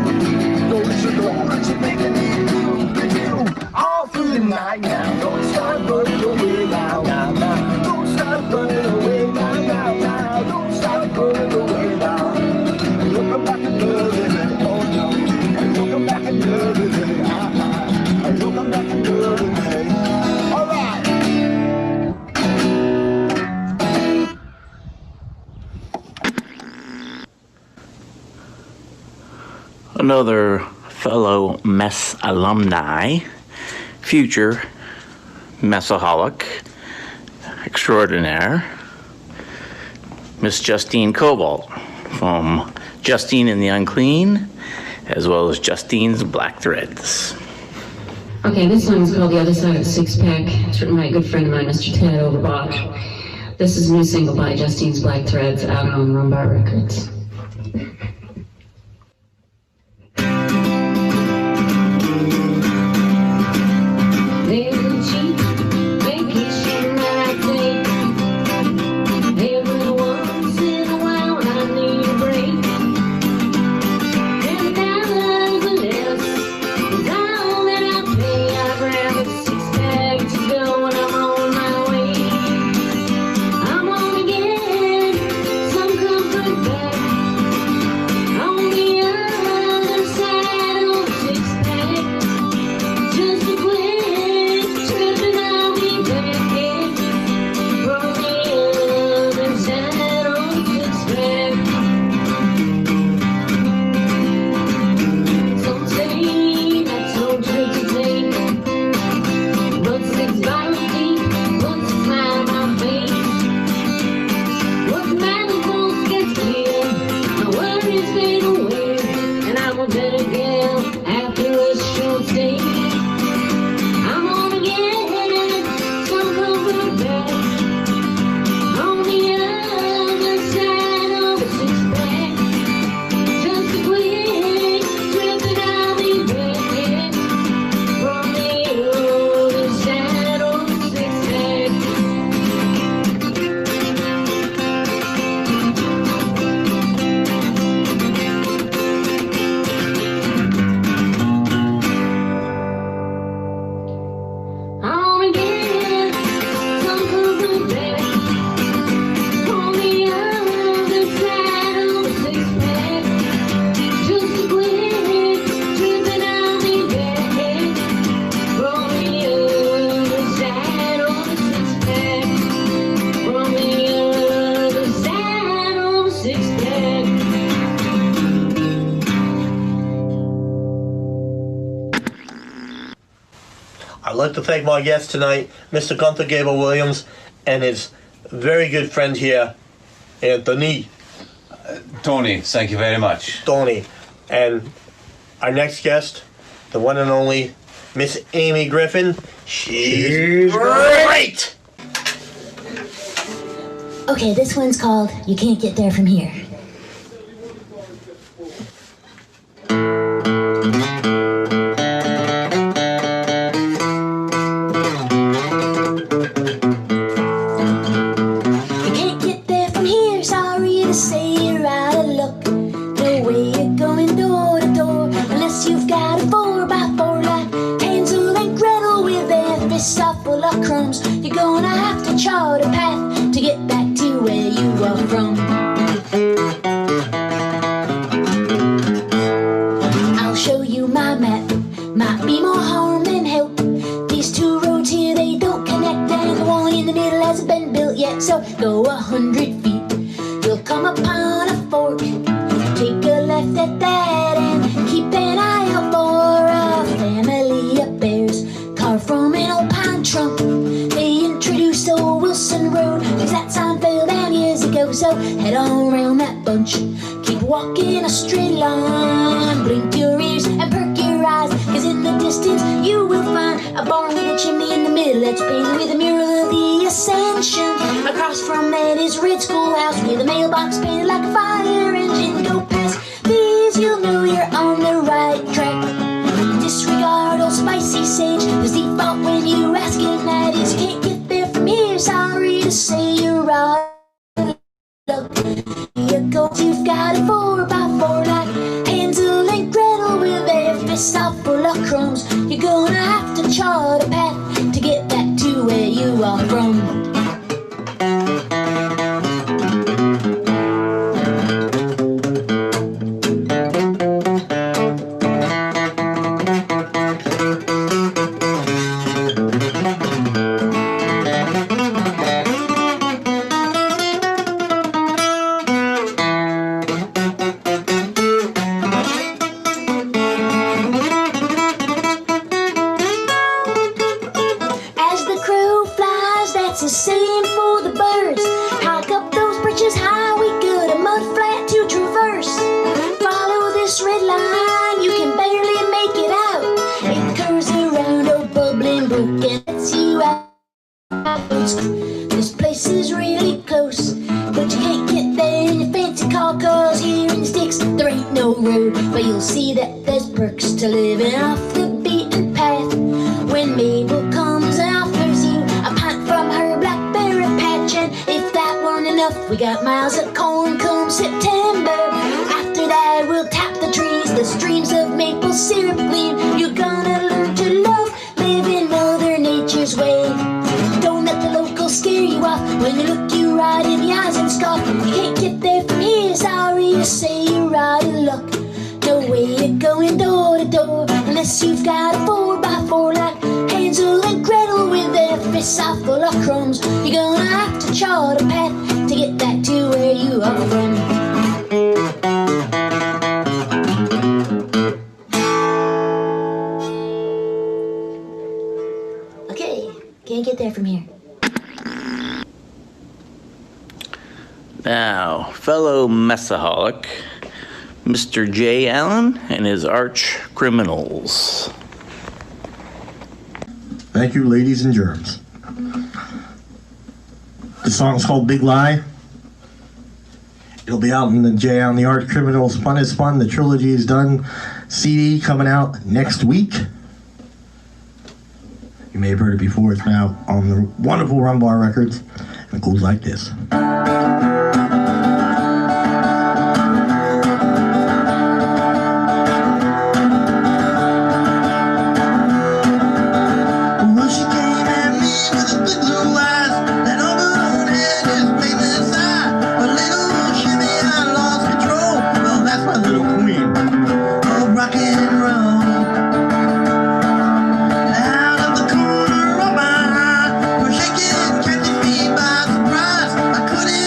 Don't you know what you're making me do? All through the night now. Don't start running away now, now, now. Don't start running away now, now, now. Running away now. You'll come back another day. Oh no. You'll come back another day. You'll come back another day. All right. Another fellow mess alumni, future messaholic extraordinaire, Miss Justine Covault from Justine and the Unclean, as well as Justine's Black Threads. Okay, this song is called The Other Side of the Six Pack. It's written by a good friend of mine, Mr. Ted Overbaugh. This is a new single by Justine's Black Threads out on Rumbar Records. Down I'd like to thank my guest tonight, Mr. Gunther Gable Williams, and his very good friend here, Anthony. Tony, thank you very much. Tony. And our next guest, the one and only Miss Amy Griffin. She's great! Okay, this one's called You Can't Get There From Here. You're gonna have to chart a path to get back to where you are from. I'll show you my map, might be more harm than help. These two roads here, they don't connect, and the one in the middle hasn't been built yet. So go 100 feet, you'll come upon a fork. Take a left at that and keep an eye out for a family of bears carved from an old pine trunk. They introduced old Wilson Road, cause that sign fell down years ago. So head on around that bunch, keep walking a straight line. Blink your ears and perk your eyes, cause in the distance you will find a barn with a chimney in the middle that's painted with a mural of the Ascension. Across from that is Red Schoolhouse with a mailbox painted like a fire engine. Go past these, you'll know you're on the right track. Disregard old spicy sage, cause default when you ask it that is can't get there from here. Sorry to say you're out of luck. You go, you've got a 4x4 like Hansel and Gretel with their fists all full of crumbs. You're gonna have to chart a path to get back to where you are from. This place is really close, but you can't get there in your fancy car, cause here in the sticks there ain't no road. But you'll see that there's perks to living off the beaten path. When Mabel comes and offers you a pint from her blackberry patch, and if that weren't enough, we got miles of corn come September. After that we'll tap the trees, the streams of maple syrup gleam. You're gonna learn to love living Mother Nature's way. Don't let the locals scare you off when they look you right in the eyes and scoff. You can't get there from here, sorry to say you're out of luck. No way you're going door to door unless you've got a 4x4 like Hansel and Gretel with their fists all full of crumbs. You're gonna have to chart a path to get back to where you are from. Can't get there from here. Now, fellow messaholic, Mr. J. Allen and his Archcriminals. Thank you, ladies and germs. The song's called Big Lie. It'll be out in the J. Allen, the Archcriminals Fun is Fun. The trilogy is done. CD coming out next week. You may have heard it before. It's now on the wonderful Rumbar Records. And it goes like this. Couldn't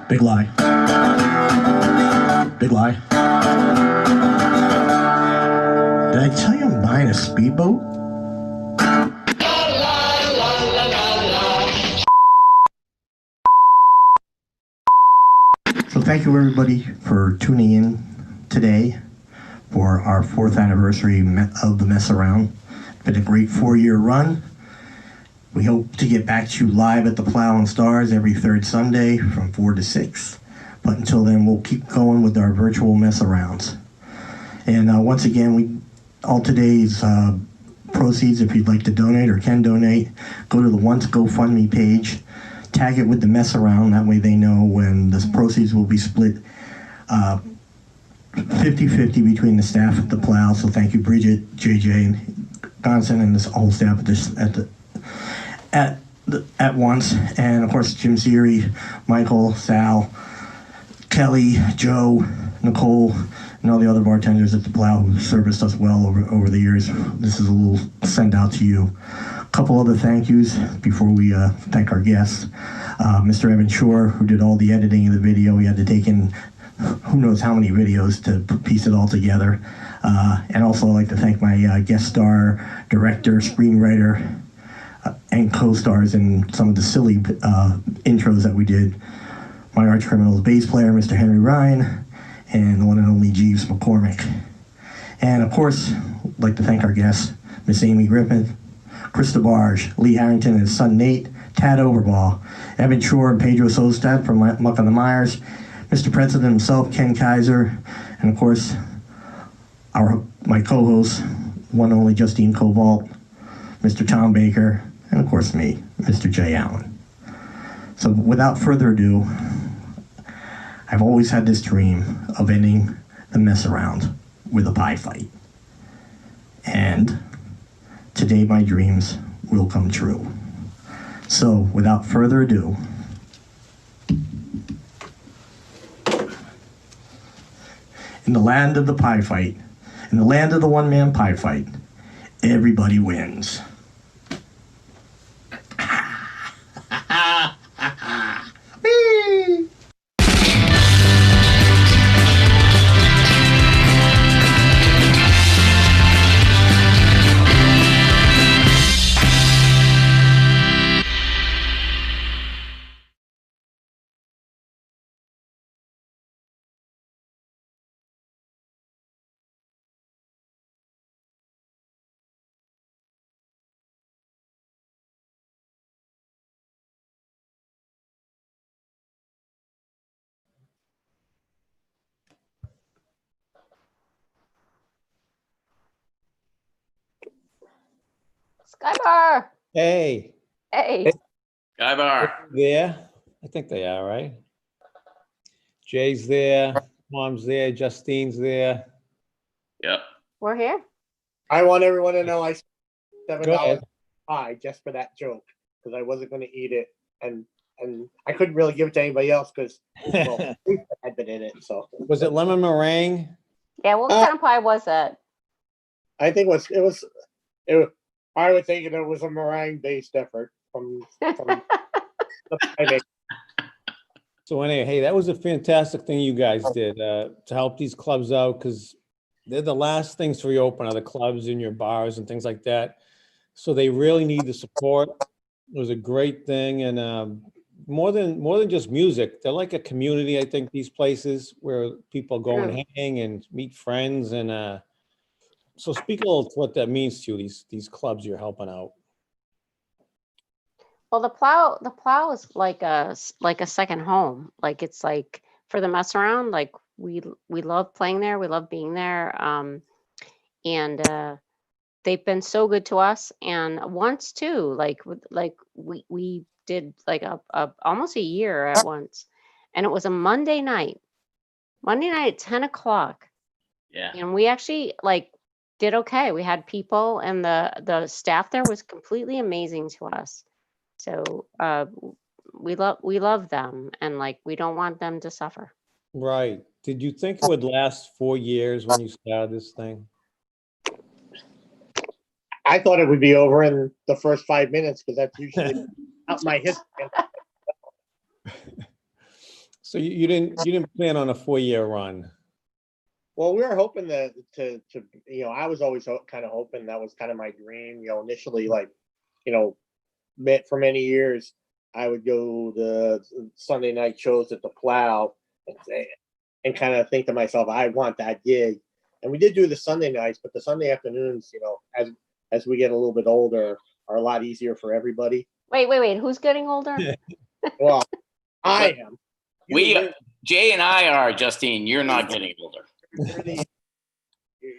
Big lie. Big lie. Did I tell you I'm buying a speedboat? So thank you everybody for tuning in today for our 4th anniversary of the Mess Around. It's been a great 4-year run. We hope to get back to you live at the Plough and Stars every 3rd Sunday from 4 to 6. But until then, we'll keep going with our virtual Mess Arounds. And once again, all today's proceeds, if you'd like to donate or can donate, go to the Once GoFundMe page, tag it with the Mess Around. That way they know when the proceeds will be split 50-50 between the staff at the Plough. So thank you, Bridget, JJ, Gonson, and this whole staff at once. And of course, Jim Seary, Michael, Sal, Kelly, Joe, Nicole, and all the other bartenders at the Plough who serviced us well over the years. This is a little send out to you. A couple other thank yous before we thank our guests. Mr. Evan Shore, who did all the editing of the video. He had to take in who knows how many videos to piece it all together. And also I'd like to thank my guest star, director, screenwriter, and co-stars in some of the silly intros that we did. My Archcriminals bass player, Mr. Henry Ryan, and the one and only Jeeves McCormick. And of course, I'd like to thank our guests, Miss Amy Griffin, Chris DeBarge, Lee Harrington and his son Nate, Tad Overbaugh, Evan Shore and Pedro Sjostedt from Muck and the Mires, Mr. President himself, Ken Kaiser, and of course, my co-host, one and only Justine Covault, Mr. Tom Baker, and of course me, Mr. J. Allen. So without further ado, I've always had this dream of ending the Mess Around with a pie fight. And today my dreams will come true. So without further ado, in the land of the pie fight, in the land of the one-man pie fight, everybody wins. Whee! Skybar! Hey. Hey. Skybar. There? I think they are, right? Jay's there, Mom's there, Justine's there. Yep. We're here. I want everyone to know I spent Go $7 ahead. pie just for that joke because I wasn't going to eat it, and I couldn't really give it to anybody else because well, had been in it. So Was it lemon meringue? Yeah, what kind of pie was that? I think it was. I would think it was a meringue-based effort from the pie maker. So anyway, hey, that was a fantastic thing you guys did to help these clubs out, because they're the last things to reopen are the clubs and your bars and things like that. So they really need the support. It was a great thing, and more than just music, they're like a community. I think these places where people go and hang and meet friends, and so speak a little to what that means to you. These clubs you're helping out. Well, the Plough is like a second home. Like it's like for the Mess Around. Like we love playing there. We love being there. And they've been so good to us. And once too, like we did like a almost a year at once, and it was a Monday night at 10 o'clock. Yeah. And we actually like did okay. We had people, and the staff there was completely amazing to us. So we love them, and like we don't want them to suffer. Right. Did you think it would last 4 years when you started this thing? I thought it would be over in the first 5 minutes because that's usually out my history. So you didn't plan on a 4-year run. Well, we were hoping to I was always kind of hoping, that was kind of my dream, initially, like, for many years, I would go the Sunday night shows at the Plough and kind of think to myself, I want that gig. And we did do the Sunday nights, but the Sunday afternoons, as we get a little bit older, are a lot easier for everybody. Wait. Who's getting older? Well, I am. Jay and I are, Justine. You're not getting older.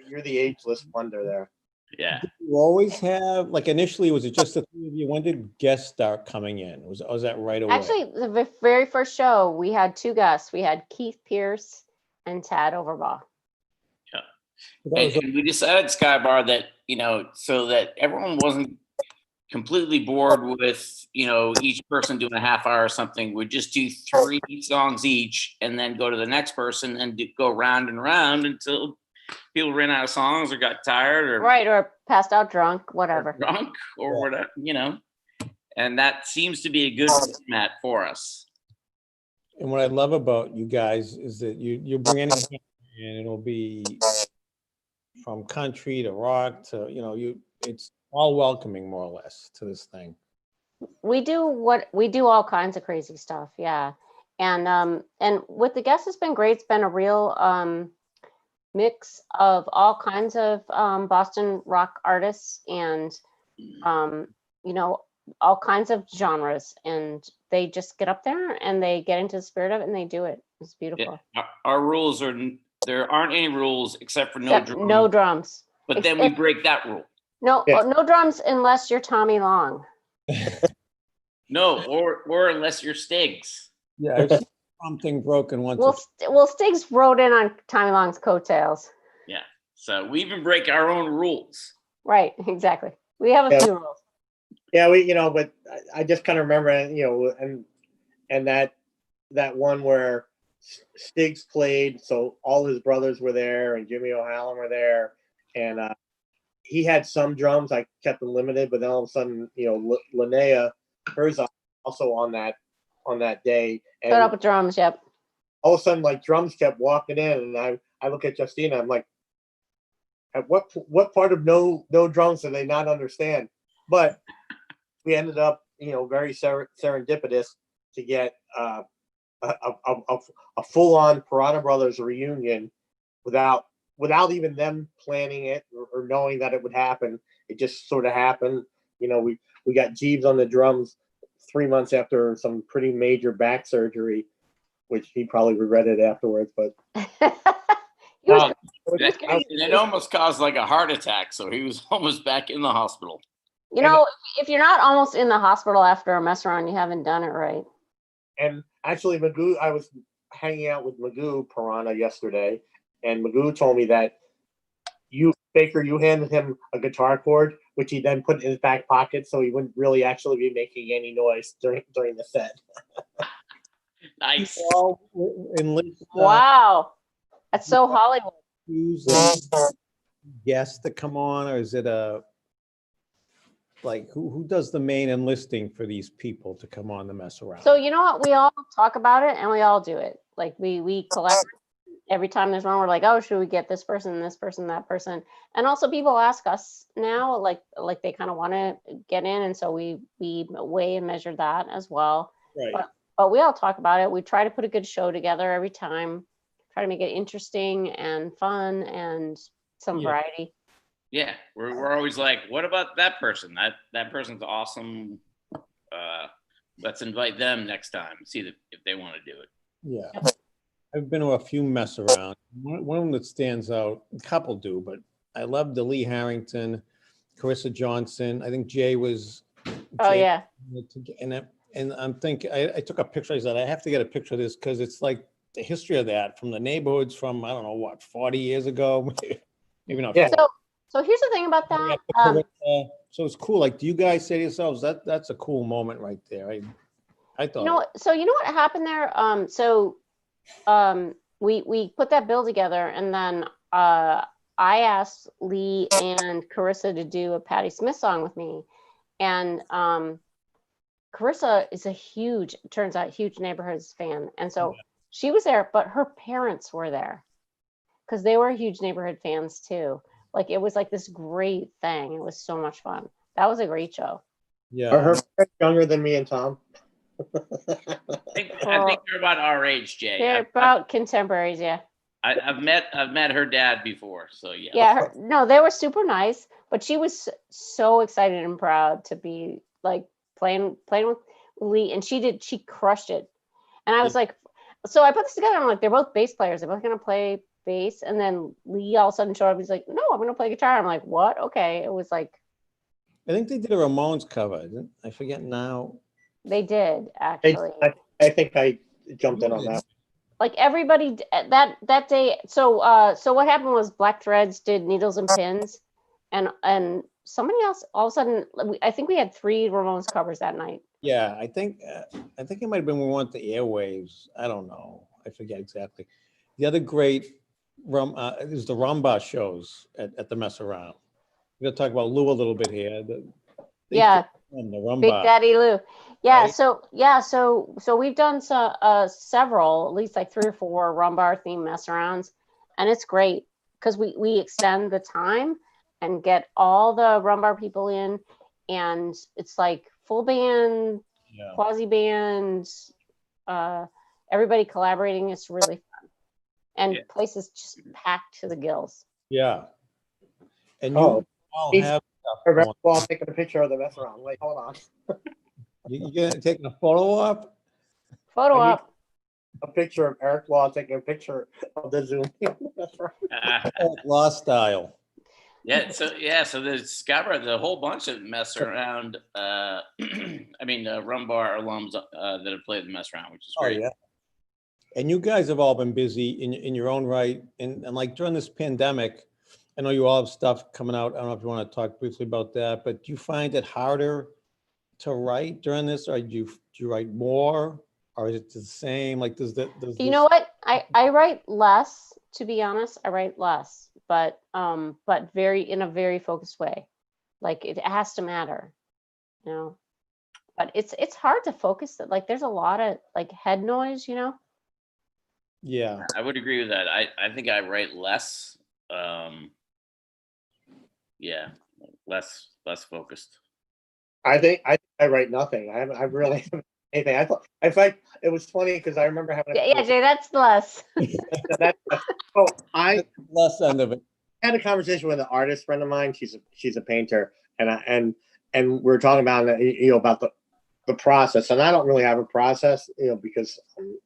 You're the ageless wonder there. Yeah. Did you always have, like, initially, was it just the three of you? When did guests start coming in? Was that right away? Actually, the very first show, we had 2 guests. We had Keith Pierce and Tad Overbaugh. Yeah. And we decided, Skybar, that, so that everyone wasn't completely bored with, each person doing a half hour or something, we'd just do 3 songs each and then go to the next person and go round and round until people ran out of songs or got tired or passed out drunk, whatever. Or whatever, and that seems to be a good format for us. And what I love about you guys is that you bring anything and it'll be from country to rock to, it's all welcoming, more or less, to this thing. We do all kinds of crazy stuff. Yeah. And with the guests, it's been great. It's been a real, mix of all kinds of Boston rock artists and all kinds of genres, and they just get up there and they get into the spirit of it and they do it. It's beautiful. Yeah. Our rules are, there aren't any rules except for no drums. But then we break that rule. No drums unless you're Tommy Long. No, or unless you're Stiggs. Yeah. Something broken once. Well, Stiggs rode in on Tommy Long's coattails. Yeah, so we even break our own rules. Right, exactly. We have a few rules. Yeah, but I just kind of remember, and that one where Stiggs played, so all his brothers were there, and Jimmy O'Halloran were there, and he had some drums. I kept them limited, but then all of a sudden, Linnea, hers also on that day. And put up with drums, yep. All of a sudden, like, drums kept walking in, and I look at Justine, I'm like, at what part of no drums do they not understand? But we ended up, very serendipitous to get a full-on Piranha Brothers reunion without even them planning it or knowing that it would happen. It just sort of happened. We got Jeeves on the drums 3 months after some pretty major back surgery, which he probably regretted afterwards. But it almost caused like a heart attack, so he was almost back in the hospital. If you're not almost in the hospital after a mess around, you haven't done it right. And actually, Magoo, I was hanging out with Magoo Piranha yesterday, and Magoo told me that you handed him a guitar cord, which he then put in his back pocket, so he wouldn't really actually be making any noise during the set. Nice. Wow, that's so Hollywood. Guests to come on, or is it who does the main enlisting for these people to come on the mess around? So you know what? We all talk about it and we all do it. Like we collect every time there's one. We're like, oh, should we get this person, that person? And also people ask us now, like they kind of want to get in, and so we weigh and measure that as well. Right. But we all talk about it. We try to put a good show together every time. Try to make it interesting and fun and some variety. Yeah, we're always like, what about that person? That person's awesome. Let's invite them next time. See if they want to do it. Yeah, I've been to a few mess around. One of them that stands out, a couple do, but I love the Lee Harrington, Carissa Johnson. I think Jay was. Oh yeah. And I'm thinking, I took a picture. I said, I have to get a picture of this because it's like the history of that from the neighborhoods from, I don't know, what, 40 years ago? Maybe not. Yeah. So here's the thing about that. So it's cool. Like, do you guys say to yourselves, that's a cool moment right there? I thought. So you know what happened there? We put that bill together, and then I asked Lee and Carissa to do a Patti Smith song with me, and Carissa is turns out huge Neighborhoods fan, and so She was there, but her parents were there because they were huge neighborhood fans too. Like it was like this great thing. It was so much fun. That was a great show. Yeah. Are her parents younger than me and Tom? I think they're about our age, Jay. They're about contemporaries, yeah. I've met her dad before, so yeah. Yeah, no, they were super nice, but she was so excited and proud to be like playing with Lee, and she crushed it. And I was like, so I put this together. I'm like, they're both bass players. They're both gonna play bass, and then Lee all of a sudden showed up. He's like, no, I'm gonna play guitar. I'm like, what? Okay. It was like, I think they did a Ramones cover. I forget now. they did actually. I think I jumped in on that. Like everybody that day. So what happened was Black Threads did Needles and Pins, and somebody else all of a sudden. I think we had 3 Ramones covers that night. Yeah, I think it might have been when we went to Airwaves. I don't know. I forget exactly. The other great is the Rumba shows at the Mess Around. We're gonna talk about Lou a little bit here. Yeah, the Rumba. Big Daddy Lou. Yeah, right? so we've done several, at least like 3 or 4 Rumbar themed mess arounds, and it's great because we extend the time and get all the Rumbar people in, and it's like full band, quasi band, everybody collaborating. It's really fun, and places just packed to the gills. Yeah, and you all have stuff. Well, taking a picture of the mess around. Wait, hold on. You gonna taking a photo op? Photo op. A picture of Eric Law taking a picture of the Zoom. That's right. Law style. So there's Scarborough, the whole bunch of mess around. I mean, Rumbar alums that have played the mess around, which is great. Oh yeah. And you guys have all been busy in your own right, and like during this pandemic, I know you all have stuff coming out. I don't know if you want to talk briefly about that, but do you find it harder to write during this, or do you write more, or is it the same? Like, you know what? I write less, to be honest. I write less, but in a very focused way. Like it has to matter, you know. But it's hard to focus. Like there's a lot of like head noise, you know. Yeah, I would agree with that. I think I write less. Less focused. I think I write nothing. I really haven't anything. I thought in fact it was funny because I remember having yeah, Jay, that's less. Less end of it. I had a conversation with an artist friend of mine. She's a painter, and we were talking about about the process. And I don't really have a process, because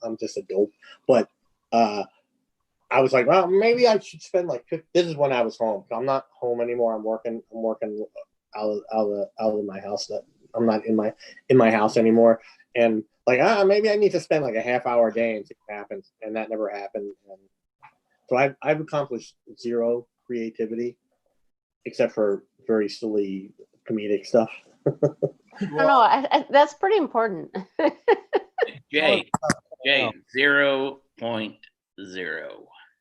I'm just a dope. But I was like, well, maybe I should spend this is when I was home. I'm not home anymore. I'm working out of my house. That I'm not in my house anymore. And maybe I need to spend like a half hour a day and see what happens. And that never happened. And so I've accomplished 0 creativity, except for very silly comedic stuff. No, that's pretty important. Jay, 0.0.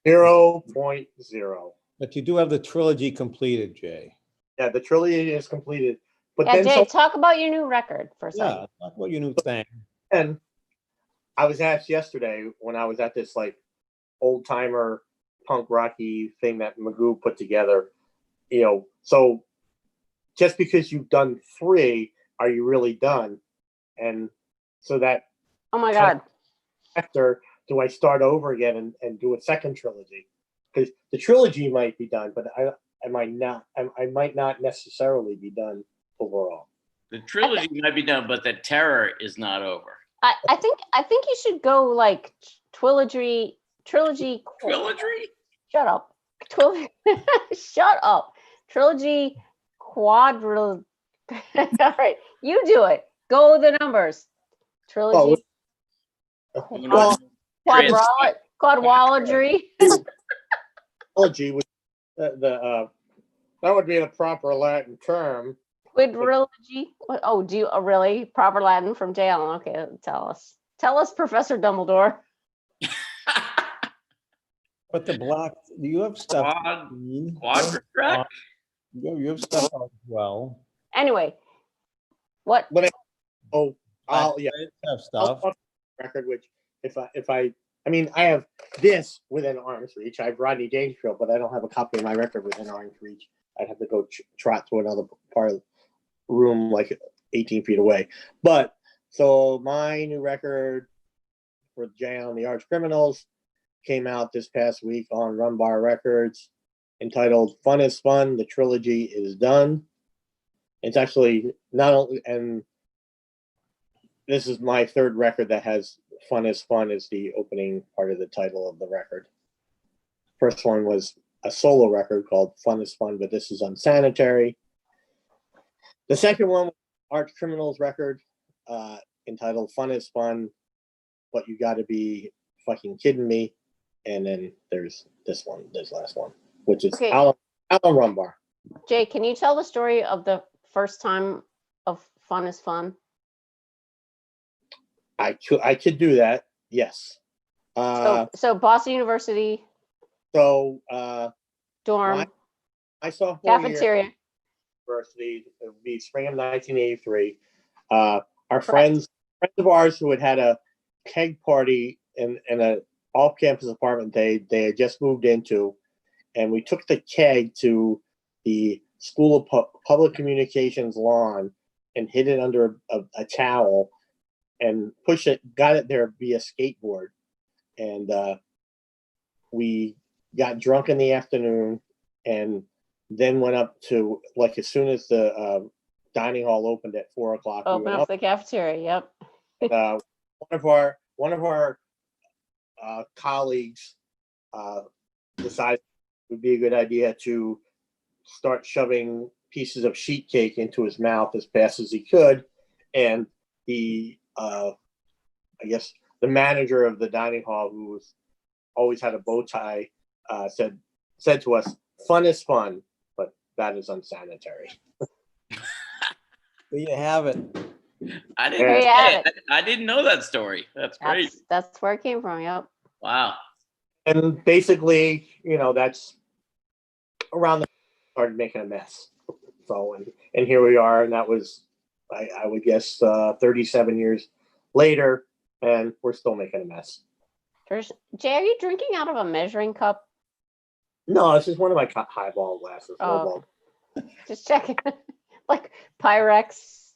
0.0. But you do have the trilogy completed, Jay. Yeah, the trilogy is completed. But yeah, Jay, talk about your new record for a second. Yeah, talk about your new thing. And I was asked yesterday when I was at this old timer punk rocky thing that Magoo put together, so just because you've done 3, are you really done? And so that, oh my God, after do I start over again and do a second trilogy? Because the trilogy might be done, but I might not necessarily be done overall. The trilogy might be done, but the terror is not over. I think you should go like trilogy. Trilogy? Shut up. Shut up. Trilogy quadril. All right, you do it. Go with the numbers. Trilogy. Quadrilogy. Trilogy would that would be the proper Latin term. Quadrilogy. Oh, do you really proper Latin from J. Allen? Okay, tell us, Professor Dumbledore. But the black, you have stuff. Quadritrack. You have stuff as well. Anyway, what? I'll have stuff. Record, which if I I mean, I have this within arm's reach. I have Rodney Dangerfield, but I don't have a copy of my record within arm's reach. I'd have to go trot to another part of the room, like 18 feet away. But so my new record for Jay and the Archcriminals came out this past week on Rumbar Records, entitled "Fun is Fun." The trilogy is done. It's actually not only, and this is my third record that has "Fun is Fun" as the opening part of the title of the record. First one was a solo record called "Fun is Fun," but this is Unsanitary. The second one was Archcriminals record, entitled "Fun is Fun," but you got to be fucking kidding me. And then there's this last one, which is Alan Rumbar. Jay, can you tell the story of the first time of "Fun is Fun"? I could do that. Yes. So Boston University. So dorm. I saw cafeteria. University. It would be spring of 1983. Our friends of ours who had a keg party in a off-campus apartment they had just moved into, and we took the keg to the School of Public Communications lawn and hid it under a towel and got it there via skateboard. And we got drunk in the afternoon and then went up to, like, as soon as the dining hall opened at 4 o'clock. Open up the cafeteria, yep. One of our colleagues decided it would be a good idea to start shoving pieces of sheet cake into his mouth as fast as he could, and the I guess the manager of the dining hall, who always had a bow tie, said to us, "Fun is fun, but that is unsanitary." There you have it. I didn't know that story. That's great. That's where it came from. Yep. Wow. And basically, that's around the started making a mess. So and here we are, and that was I would guess 37 years later, and we're still making a mess. Jay, are you drinking out of a measuring cup? No, this is one of my highball glasses. Oh, just checking. Like Pyrex.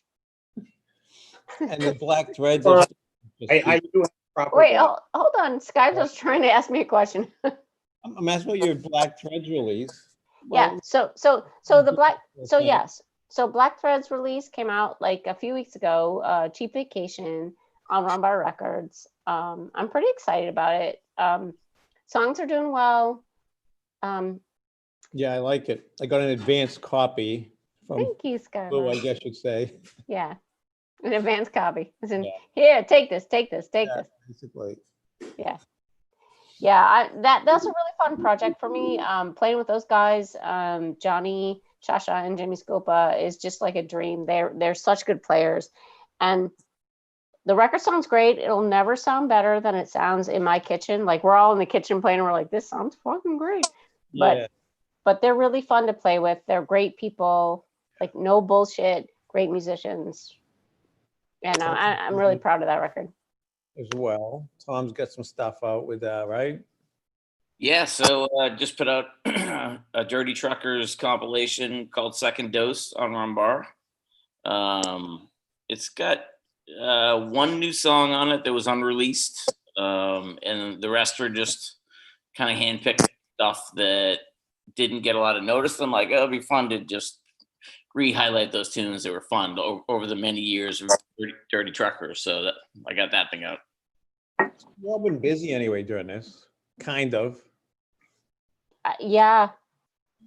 And the black threads. I do have proper. Wait, hold on. Skype was trying to ask me a question. I'm asking about your black threads release. Yeah. So the black. So yes. So Black Threads release came out like a few weeks ago. Cheap Vacation on Rumbar Records. I'm pretty excited about it. Songs are doing well. Yeah, I like it. I got an advanced copy. Thank you, Sky. Oh, I guess you'd say. Yeah, an advanced copy. As in, here, take this. Basically. Yeah. Yeah, that's a really fun project for me. Playing with those guys, Johnny, Shasha, and Jimmy Scopa is just like a dream. They're such good players, and the record sounds great. It'll never sound better than it sounds in my kitchen. Like, we're all in the kitchen playing, and we're like, this sounds fucking great. But they're really fun to play with. They're great people. Like, no bullshit. Great musicians. And I'm really proud of that record. As well. Tom's got some stuff out with that, right? Yeah, so just put out a Dirty Truckers compilation called Second Dose on Rumbar. It's got one new song on it that was unreleased, and the rest are just kind of handpicked stuff that didn't get a lot of notice. I'm like, it'll be fun to just re-highlight those tunes that were fun over the many years of Dirty Truckers. So I got that thing out. You've all been busy anyway during this, kind of. Yeah.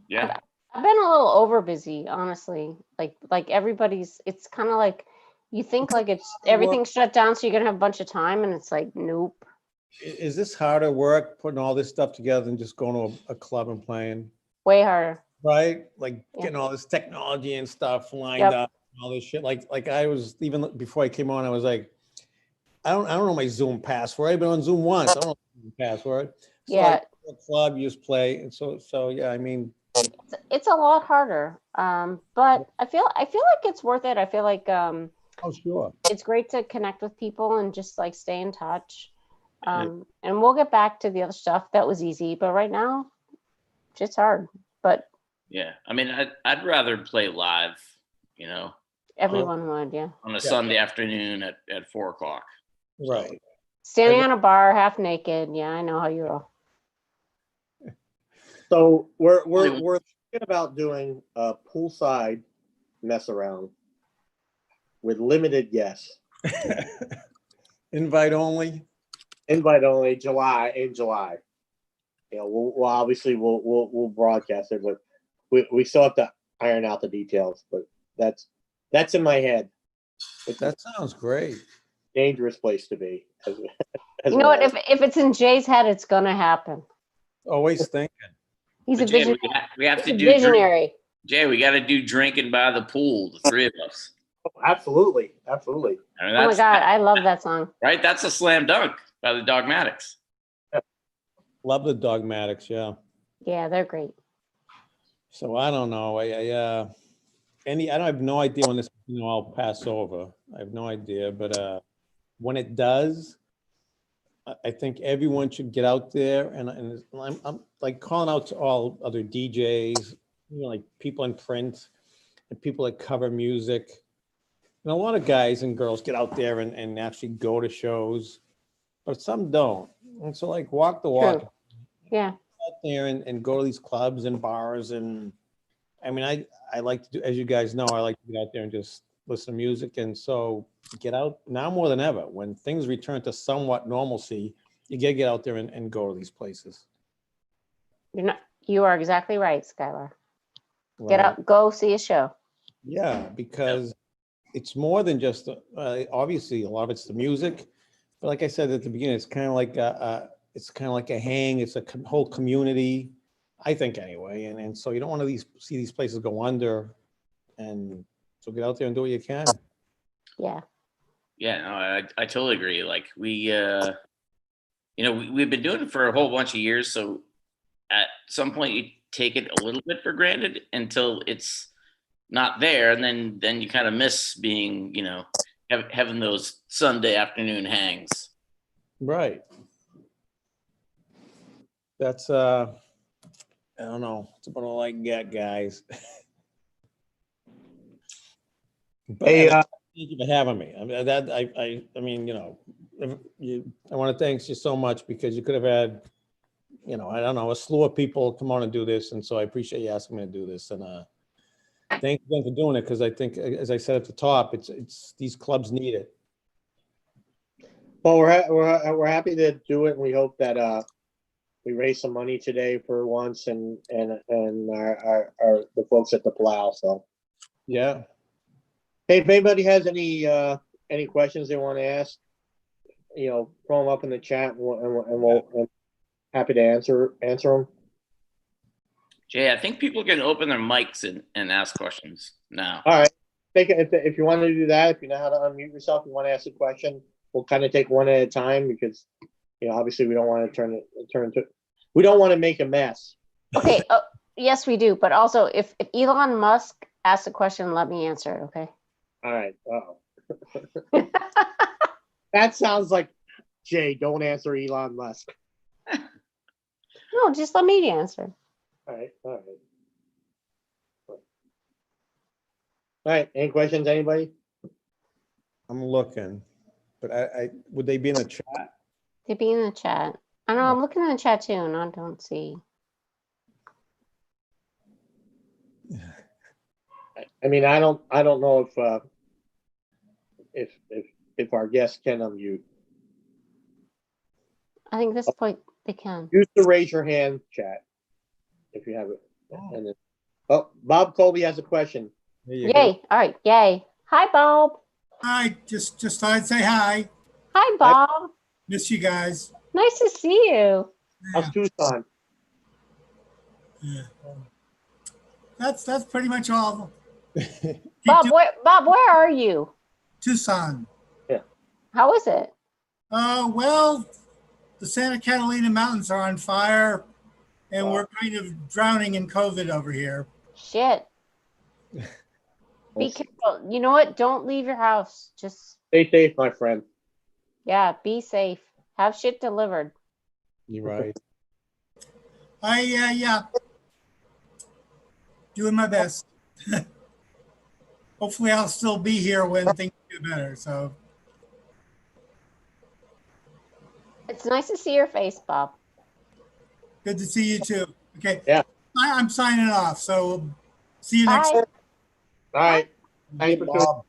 Yeah. I've been a little over busy, honestly. Like everybody's. It's kind of like you think like it's everything's shut down, so you're gonna have a bunch of time, and it's like, nope. Is this harder work putting all this stuff together than just going to a club and playing? Way harder. Right? Like getting all this technology and stuff lined up, and all this shit. Like I was, even before I came on, I was like, I don't know my Zoom password. I've been on Zoom once. I don't know my Zoom password. So yeah. A club, you just play, and so yeah. I mean, it's a lot harder. But I feel like it's worth it. I feel like oh sure, it's great to connect with people and just like stay in touch. And we'll get back to the other stuff. That was easy, but right now, it's hard. But Yeah, I mean, I'd rather play live, you know. everyone would, yeah. On a Sunday afternoon at 4 o'clock. Right. Standing on a bar, half naked. Yeah, I know how you roll. So we're thinking about doing a poolside mess around with limited guests. Invite only. Invite only. In July. You know, we'll obviously we'll broadcast it, but we still have to iron out the details. But that's in my head. That sounds great. Dangerous place to be. As You know what? If it's in Jay's head, it's gonna happen. Always thinking. He's a Jay, visionary. we have to He's a do visionary. Jay, we got to do drinking by the pool, the three of us. Absolutely. I mean, Oh my God, I love that song. Right? That's a slam dunk by the Dogmatics. Love the Dogmatics, yeah. Yeah, they're great. So I don't know. I have no idea when this I'll pass over. I have no idea, but when it does, I think everyone should get out there, and I'm like calling out to all other DJs, you know, like people in print and people that cover music. And a lot of guys and girls get out there and actually go to shows, but some don't. And so like walk the walk. True. Yeah. Out there and go to these clubs and bars. And I mean, I like to do, as you guys know, I like to get out there and just listen to music. And so get out now more than ever. When things return to somewhat normalcy, you gotta get out there and go to these places. You are exactly right, Skylar. Right. Get out, go see a show. Yeah, because it's more than just obviously a lot of it's the music, but like I said at the beginning, it's kind of like a hang. It's a whole community, I think anyway, and so you don't want to see these places go under, and so get out there and do what you can. Yeah. Yeah, no, I totally agree. Like we've been doing it for a whole bunch of years, so at some point you take it a little bit for granted until it's not there, and then you kind of miss being, having those Sunday afternoon hangs. Right. That's I don't know. It's about all I get, guys. But hey, thank you for having me. I want to thank you so much, because you could have had, I don't know, a slew of people come on and do this, and so I appreciate you asking me to do this. And thanks again for doing it, because I think, as I said at the top, it's these clubs need it. Well, we're happy to do it, and we hope that we raise some money today for once, and our the folks at the Plough. So yeah. Hey, if anybody has any questions they want to ask, throw them up in the chat, and we'll happy to answer them. Jay, I think people can open their mics and ask questions now. All right. If you want to do that, if you know how to unmute yourself, you want to ask a question, we'll kind of take one at a time, because, obviously we don't want to we don't want to make a mess. Okay. Yes, we do. But also, if Elon Musk asks a question, let me answer it. Okay. All right. That sounds like, Jay, don't answer Elon Musk. No, just let me answer. All right. Any questions, anybody? I'm looking, but I would they be in the chat? They'd be in the chat. I know, I'm looking in the chat too, and I don't see. I mean, I don't know if our guests can unmute. I think at this point they can. Use the raise your hand chat if you have it. And then, Bob Colby has a question. Yay! All right, yay! Hi, Bob. Hi, just thought I'd say hi. Hi, Bob. Miss you guys. Nice to see you. How's Tucson? Yeah. That's pretty much all. Bob, where are you? Tucson. Yeah. How is it? Well, the Santa Catalina Mountains are on fire, and we're kind of drowning in COVID over here. Shit. Be careful. You know what? Don't leave your house. Just stay safe, my friend. Yeah, be safe. Have shit delivered. You're right. Yeah, doing my best. Hopefully I'll still be here when things get better. So It's nice to see your face, Bob. good to see you too. Okay. Yeah. I'm signing off. So see you next Bye. time. All right. Thanks for tuning.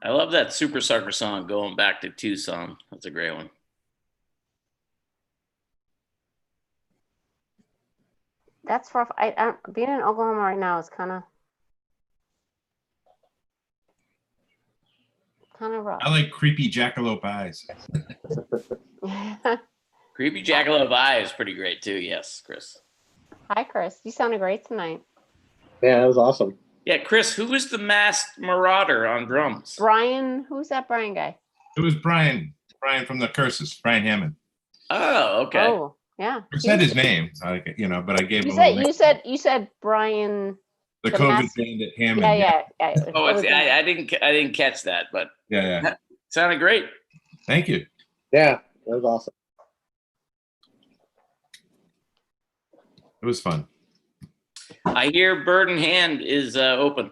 I love that Super Sucker song, Going Back to Tucson. That's a great one. That's rough. Being in Oklahoma right now is kind of rough. I like Creepy Jackalope Eyes. Creepy Jackalope Eye is pretty great too. Yes, Chris. Hi, Chris. You sounded great tonight. Yeah, that was awesome. Yeah, Chris, who was the masked marauder on drums? Brian, who's that Brian guy? It was Brian from the Curses, Brian Hammond. Oh, okay. Oh, yeah. I said his name, but I gave him You said Brian. the COVID bandit Hammond. Yeah. Oh, I didn't catch that, but yeah. That sounded great. Thank you. Yeah, that was awesome. It was fun. I hear Bird in Hand is open.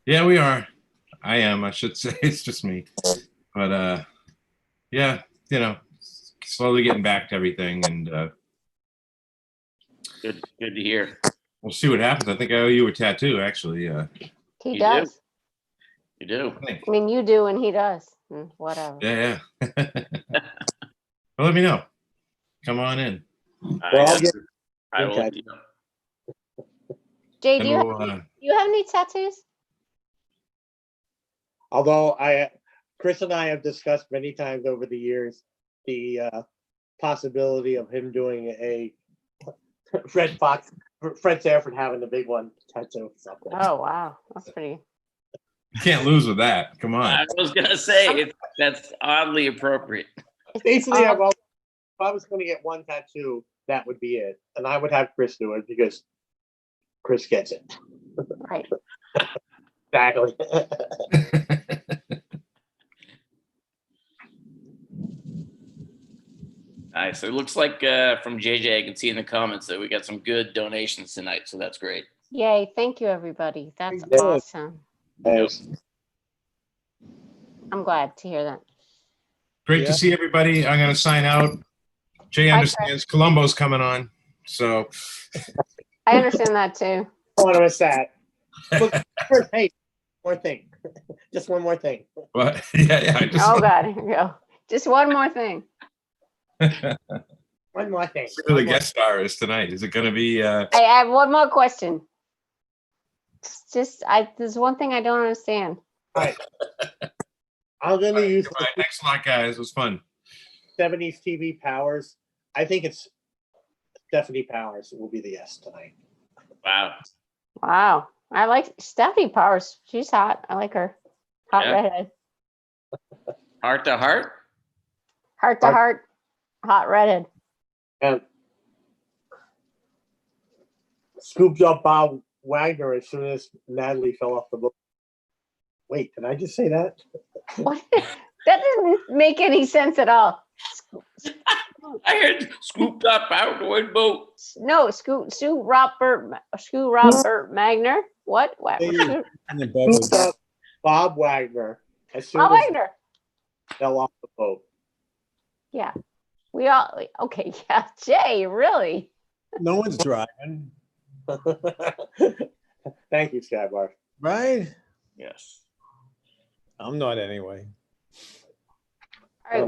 Yeah, we are. I am, I should say. It's just me. But yeah, slowly getting back to everything, and Good to hear. we'll see what happens. I think I owe you a tattoo, actually. He You does. do? You do. I mean, you do, and he does. Whatever. Yeah. Well, let me know. Come on in. I will let you know. Jay, And do you we'll, have any tattoos? Although Chris and I have discussed many times over the years the possibility of him doing a Fred Sanford having the big one tattoo. Oh wow, that's pretty. You can't lose with that. Come on. I was gonna say that's oddly appropriate. Basically, if I was going to get one tattoo, that would be it, and I would have Chris do it because Chris gets it. Right. Exactly. Nice. It looks like from JJ, I can see in the comments that we got some good donations tonight, so that's great. Yay! Thank you, everybody. That's Yeah. awesome. Thanks. I'm glad to hear that. Great to see everybody. I'm going to sign out. Jay understands Columbo's coming on, so I understand that too. I want to miss that. Look, first, hey, more thing. Just one more thing. What? Yeah. Oh God, here we go. Just one more thing. One more thing. Who the guest star is tonight? Is it going to be? I have one more question. There's one thing I don't understand. All right. I'm going to use Thanks a lot, guys. It was fun. 70s TV Powers. I think it's Stephanie Powers will be the yes tonight. Wow. I like Stephanie Powers. She's hot. I like her. Hot redhead. Heart to heart? Heart to heart. Hot redhead. And scooped up Bob Wagner as soon as Natalie fell off the boat. Wait, did I just say that? What? That doesn't make any sense at all. I heard scooped up outboard boat. No, Scoot Robert Magner. What? Scooped up Bob Wagner as soon Bob as Wagner. fell off the boat. Yeah. We all okay, yeah. Jay, really? No one's driving. Thank you, Skybar. Right? Yes. I'm not anyway. All right,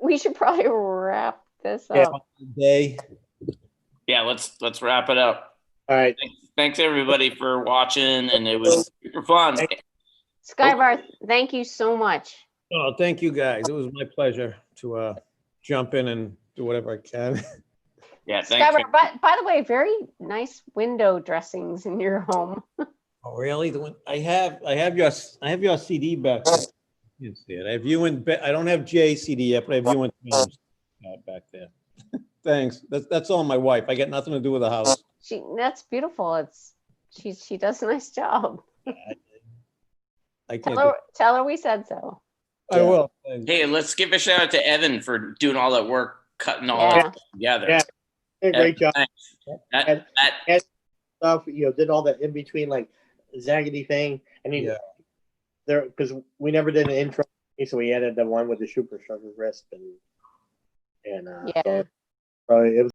we should probably wrap this Yeah. up. Yeah, let's wrap it up. All right. Thanks everybody for watching, and it was super fun. Skybar, thank you so much. Oh, thank you guys. It was my pleasure to jump in and do whatever I can. Yeah, thanks. Skybar, by the way, very nice window dressings in your home. Oh, really? I have your CD back there. You can see it. I have you and I don't have Jay's CD yet, but I have you and Tom's back there. Thanks. That's all my wife. I got nothing to do with the house. That's beautiful. She does a nice job. I can't. Tell her we said so. I will. Hey, let's give a shout out to Evan for doing all that work, cutting all Yeah. that together. Yeah, did a great job. Thanks. And stuff, did all that in between, like zaggedy thing. I mean, there, because we never did an intro, so we added the one with the super sugar wrist and Yeah. so it was